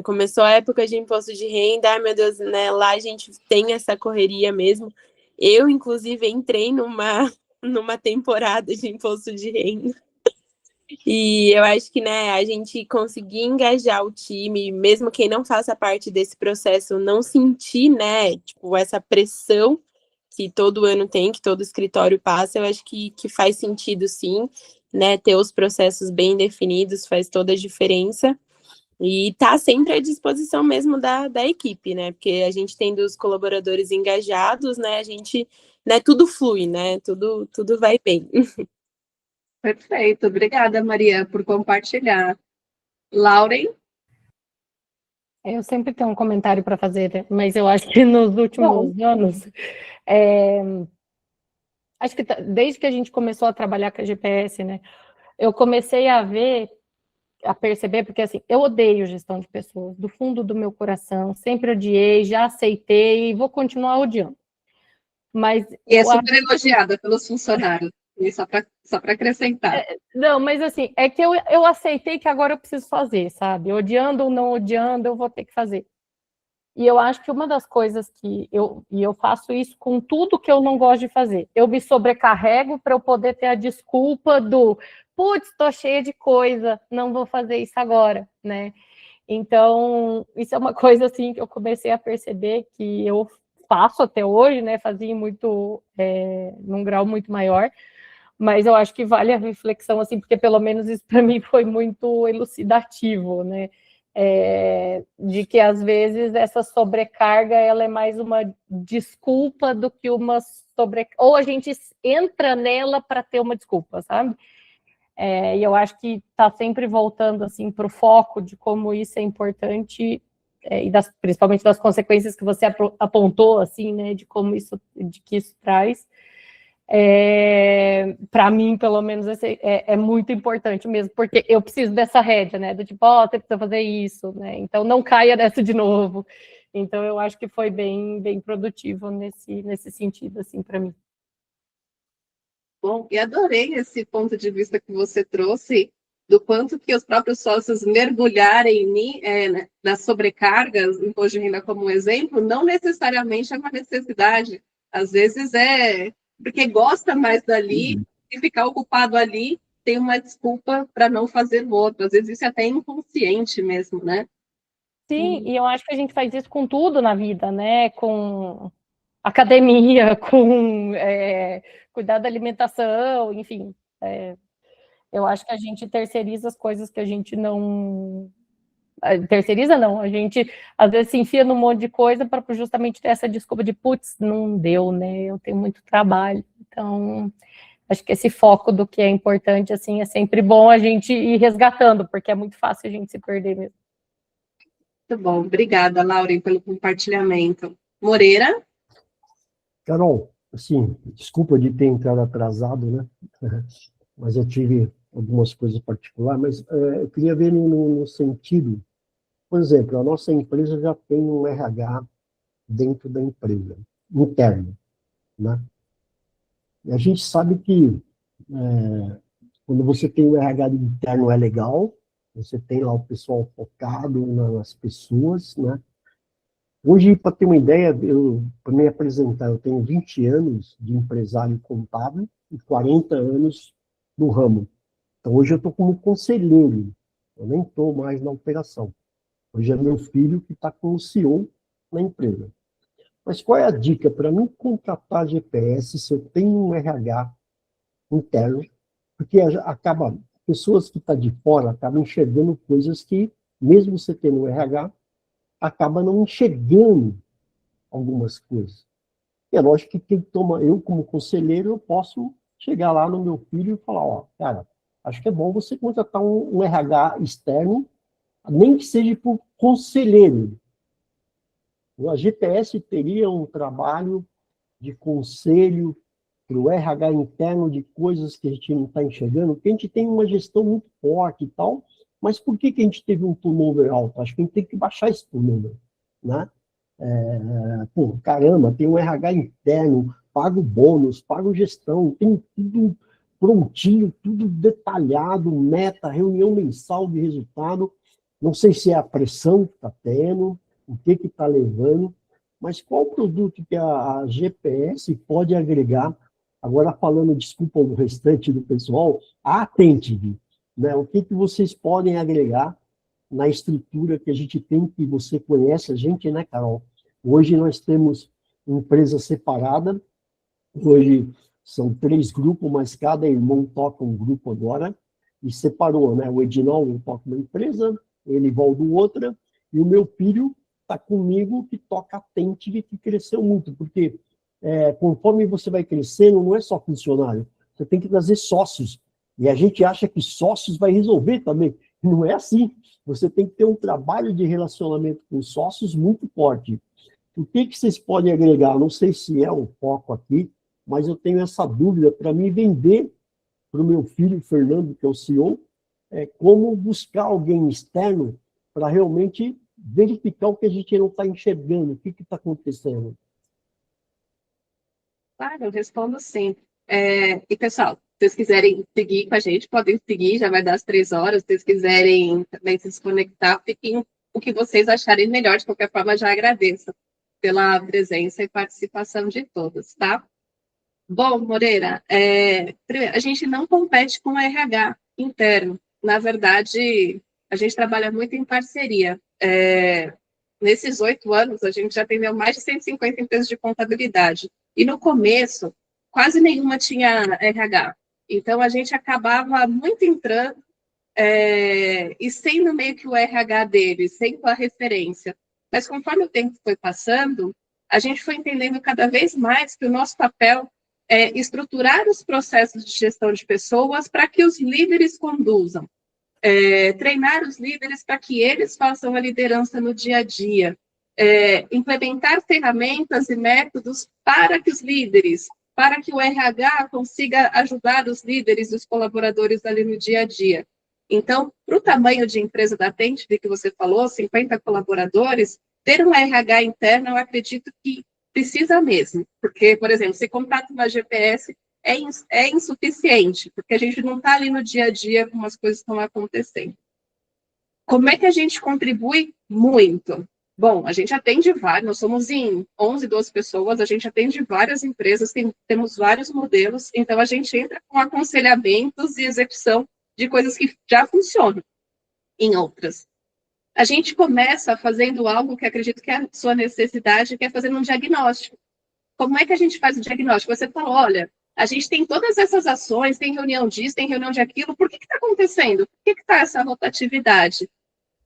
Começou a época de imposto de renda, ai meu Deus, né? Lá a gente tem essa correria mesmo. Eu, inclusive, entrei numa temporada de imposto de renda. E eu acho que, né, a gente conseguir engajar o time, mesmo quem não faça parte desse processo, não sentir, né, tipo, essa pressão que todo ano tem, que todo escritório passa, eu acho que faz sentido, sim, né, ter os processos bem definidos faz toda a diferença. E tá sempre à disposição mesmo da equipe, né, porque a gente tendo os colaboradores engajados, né, a gente, né, tudo flui, né, tudo vai bem. Perfeito. Obrigada, Maria, por compartilhar. Lauren? Eu sempre tenho um comentário para fazer, mas eu acho que nos últimos anos, acho que desde que a gente começou a trabalhar com a GPS, né, eu comecei a perceber, porque assim, eu odeio gestão de pessoas, do fundo do meu coração, sempre odiei, já aceitei e vou continuar odiando. Mas E é super elogiada pelos funcionários, só para acrescentar. Não, mas assim, é que eu aceitei que agora eu preciso fazer, sabe? Odiando ou não odiando, eu vou ter que fazer. E eu acho que uma das coisas que eu faço isso com tudo que eu não gosto de fazer. Eu me sobrecarrego para eu poder ter a desculpa putz, estou cheia de coisa, não vou fazer isso agora, né? Então, isso é uma coisa assim que eu comecei a perceber que eu faço até hoje, né? Fazia muito, num grau muito maior, mas eu acho que vale a reflexão, assim, porque pelo menos isso para mim foi muito elucidativo, né? De que às vezes essa sobrecarga ela é mais uma desculpa do que uma sobrecarga, ou a gente entra nela para ter uma desculpa, sabe? E eu acho que está sempre voltando assim para o foco de como isso é importante e principalmente das consequências que você apontou, assim, né? De que isso traz. Para mim, pelo menos, é muito importante mesmo, porque eu preciso dessa rédea, né? Do tipo, você precisa fazer isso, né? Então não caia dessa de novo. Então eu acho que foi bem, bem produtivo nesse sentido, assim, para mim. Bom, e adorei esse ponto de vista que você trouxe, do quanto que os próprios sócios mergulharem nas sobrecargas, imposto de renda como um exemplo, não necessariamente é uma necessidade. Às vezes é porque gosta mais dali e ficar ocupado ali tem uma desculpa para não fazer o outro. Às vezes isso é até inconsciente mesmo, né? Sim, e eu acho que a gente faz isso com tudo na vida, né? Com academia, com cuidar da alimentação, enfim. Eu acho que a gente terceiriza as coisas que a gente não. Terceiriza não, a gente às vezes se enfia num monte de coisa para justamente ter essa desculpa de putz, não deu, né? Eu tenho muito trabalho. Então, acho que esse foco do que é importante, assim, é sempre bom a gente ir resgatando, porque é muito fácil a gente se perder mesmo. Muito bom. Obrigada, Lauren, pelo compartilhamento. Moreira? Carol, assim, desculpa de ter entrado atrasado, né? Mas eu tive algumas coisas particulares, mas eu queria ver no sentido, por exemplo, a nossa empresa já tem um RH dentro da empresa, interno, né? E a gente sabe que quando você tem o RH interno é legal, você tem lá o pessoal focado nas pessoas, né? Hoje, para ter uma ideia, para me apresentar, eu tenho 20 anos de empresário contábil e 40 anos no ramo. Então, hoje eu estou como conselheiro, eu nem estou mais na operação. Hoje é meu filho que está como CEO na empresa. Mas qual é a dica para mim contratar GPS se eu tenho um RH interno? Porque acaba, pessoas que estão de fora acabam enxergando coisas que, mesmo você tendo um RH, acaba não enxergando algumas coisas. E é lógico que quem toma, eu como conselheiro, eu posso chegar lá no meu filho e falar, ó, cara, acho que é bom você contratar um RH externo, nem que seja por conselheiro. A GPS teria um trabalho de conselho para o RH interno de coisas que a gente não está enxergando, porque a gente tem uma gestão muito forte e tal, mas por que a gente teve um turnover alto? Acho que a gente tem que baixar esse turnover, né? Pô, caramba, tem um RH interno, pago bônus, pago gestão, tem tudo prontinho, tudo detalhado, meta, reunião mensal de resultado. Não sei se é a pressão que está tendo, o que está levando, mas qual produto que a GPS pode agregar? Agora, falando, desculpa o restante do pessoal, a Attentive, né? O que vocês podem agregar na estrutura que a gente tem, que você conhece a gente, né, Carol? Hoje nós temos empresa separada, hoje são 3 grupos, mas cada irmão toca um grupo agora, e separou, né? O Edinaldo toca uma empresa, o Elivaldo outra, e o meu filho está comigo, que toca a Attentive, que cresceu muito, porque conforme você vai crescendo, não é só funcionário, você tem que trazer sócios, e a gente acha que sócios vai resolver também, não é assim. Você tem que ter um trabalho de relacionamento com sócios muito forte. O que vocês podem agregar? Não sei se é o foco aqui, mas eu tenho essa dúvida para mim vender para o meu filho, Fernando, que é o CEO, como buscar alguém externo para realmente verificar o que a gente não está enxergando, o que está acontecendo. Claro, eu respondo sim. E, pessoal, se vocês quiserem seguir com a gente, podem seguir, já vai dar as 3 horas. Se vocês quiserem também se desconectar, fiquem o que vocês acharem melhor. De qualquer forma, já agradeço pela presença e participação de todos, tá? Bom, Moreira, primeiro, a gente não compete com o RH interno. Na verdade, a gente trabalha muito em parceria. Nesses 8 anos, a gente já atendeu mais de 150 empresas de contabilidade. E no começo, quase nenhuma tinha RH. Então, a gente acabava muito entrando e sendo meio que o RH deles, sendo a referência. Mas conforme o tempo foi passando, a gente foi entendendo cada vez mais que o nosso papel é estruturar os processos de gestão de pessoas para que os líderes conduzam. Treinar os líderes para que eles façam a liderança no dia a dia, implementar ferramentas e métodos para que os líderes, para que o RH consiga ajudar os líderes e os colaboradores ali no dia a dia. Então, para o tamanho de empresa da Attentive, que você falou, 50 colaboradores, ter um RH interno, eu acredito que precisa mesmo, porque, por exemplo, se contrata uma GPS, é insuficiente, porque a gente não está ali no dia a dia como as coisas estão acontecendo. Como é que a gente contribui? Muito. Bom, a gente atende vários, nós somos em 11, 12 pessoas, a gente atende várias empresas, temos vários modelos, então a gente entra com aconselhamentos e execução de coisas que já funcionam em outras. A gente começa fazendo algo que acredito que é a sua necessidade, que é fazendo um diagnóstico. Como é que a gente faz o diagnóstico? Você fala, olha, a gente tem todas essas ações, tem reunião disso, tem reunião de aquilo, por que está acontecendo? Por que está essa rotatividade?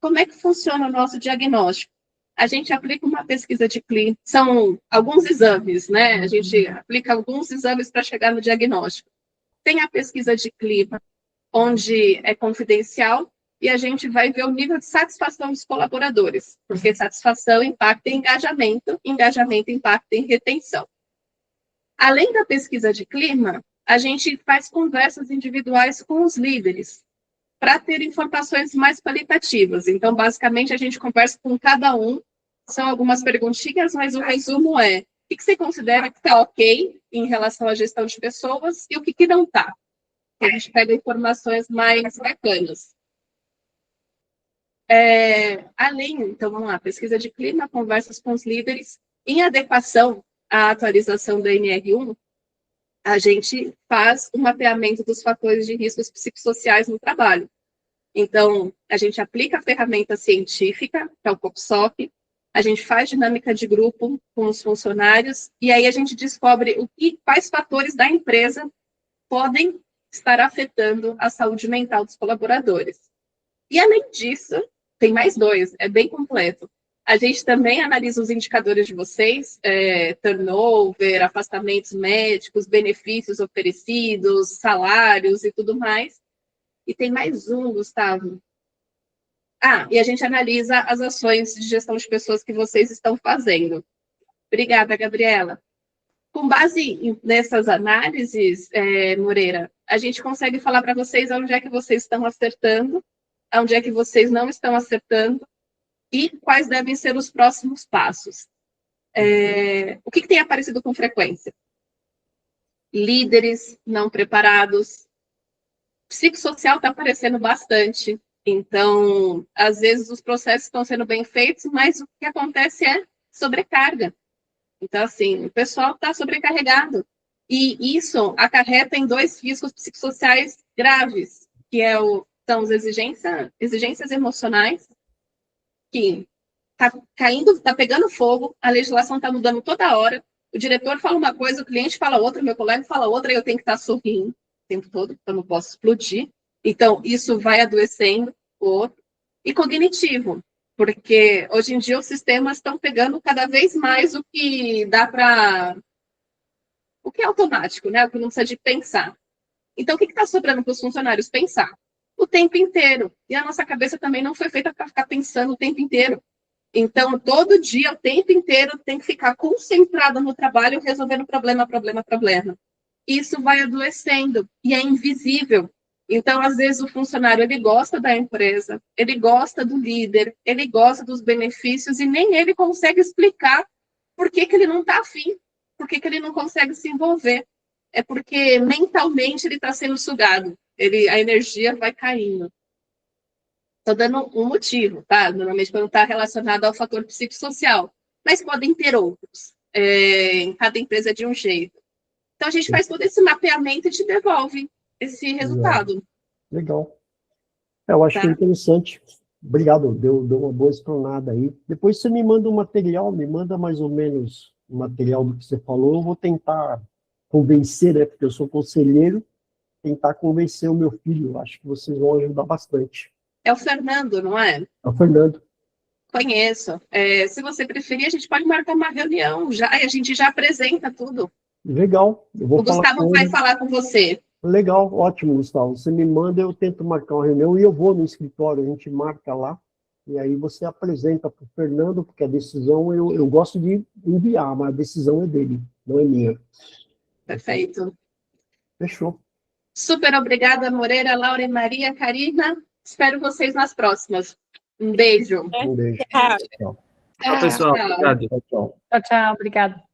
Como é que funciona o nosso diagnóstico? A gente aplica uma pesquisa de clima, são alguns exames, né? A gente aplica alguns exames para chegar no diagnóstico. Tem a pesquisa de clima, onde é confidencial, e a gente vai ver o nível de satisfação dos colaboradores, porque satisfação impacta em engajamento, engajamento impacta em retenção. Além da pesquisa de clima, a gente faz conversas individuais com os líderes, para ter informações mais qualitativas. Então, basicamente, a gente conversa com cada um, são algumas perguntinhas, mas o resumo é, o que você considera que está ok em relação à gestão de pessoas e o que não está? A gente pega informações mais bacanas. Além, então, vamos lá, pesquisa de clima, conversas com os líderes, em adequação à atualização da NR1, a gente faz o mapeamento dos fatores de riscos psicossociais no trabalho. Então, a gente aplica a ferramenta científica, que é o POPSOP, a gente faz dinâmica de grupo com os funcionários, e aí a gente descobre quais fatores da empresa podem estar afetando a saúde mental dos colaboradores. E, além disso, tem mais 2, é bem completo. A gente também analisa os indicadores de vocês, turnover, afastamentos médicos, benefícios oferecidos, salários e tudo mais. E tem mais um, Gustavo. E a gente analisa as ações de gestão de pessoas que vocês estão fazendo. Obrigada, Gabriela. Com base nessas análises, Moreira, a gente consegue falar para vocês onde é que vocês estão acertando, onde é que vocês não estão acertando, e quais devem ser os próximos passos. O que tem aparecido com frequência? Líderes não preparados. Psicossocial está aparecendo bastante. Então, às vezes, os processos estão sendo bem feitos, mas o que acontece é sobrecarga. Então, assim, o pessoal está sobrecarregado. E isso acarreta em 2 riscos psicossociais graves, que são as exigências emocionais, que está pegando fogo, a legislação está mudando toda hora, o diretor fala uma coisa, o cliente fala outra, meu colega fala outra, e eu tenho que estar sorrindo o tempo todo, porque eu não posso explodir. Então, isso vai adoecendo o outro. E cognitivo, porque hoje em dia os sistemas estão pegando cada vez mais o que dá para... O que é automático, né? O que não precisa de pensar. Então, o que está sobrando para os funcionários? Pensar o tempo inteiro. E a nossa cabeça também não foi feita para ficar pensando o tempo inteiro. Então, todo dia, o tempo inteiro, tem que ficar concentrada no trabalho, resolvendo problema. Isso vai adoecendo e é invisível. Então, às vezes, o funcionário, ele gosta da empresa, ele gosta do líder, ele gosta dos benefícios e nem ele consegue explicar por que ele não está afim, por que ele não consegue se envolver. É porque mentalmente ele está sendo sugado, a energia vai caindo. Estou dando um motivo, tá? Normalmente quando está relacionado ao fator psicossocial, mas podem ter outros. Em cada empresa é de um jeito. Então, a gente faz todo esse mapeamento e te devolve esse resultado. Legal. Eu acho que é interessante. Obrigado, deu uma boa explanada aí. Depois você me manda um material, me manda mais ou menos o material do que você falou. Eu vou tentar convencer, né, porque eu sou conselheiro, tentar convencer o meu filho. Acho que vocês vão ajudar bastante. É o Fernando, não é? É o Fernando. Conheço. Se você preferir, a gente pode marcar uma reunião já, e a gente já apresenta tudo. Legal. Eu vou o Gustavo vai falar com você. Legal, ótimo, Gustavo. Você me manda, eu tento marcar uma reunião e eu vou no escritório, a gente marca lá, e aí você apresenta para o Fernando, porque a decisão eu gosto de enviar, mas a decisão é dele, não é minha. Perfeito. Fechou. Super obrigada, Moreira, Laura e Maria, Karina. Espero vocês nas próximas. Um beijo. Um beijo. Tchau. Tchau. Tchau, pessoal. Obrigado. Tchau, tchau. Tchau, tchau. Obrigada.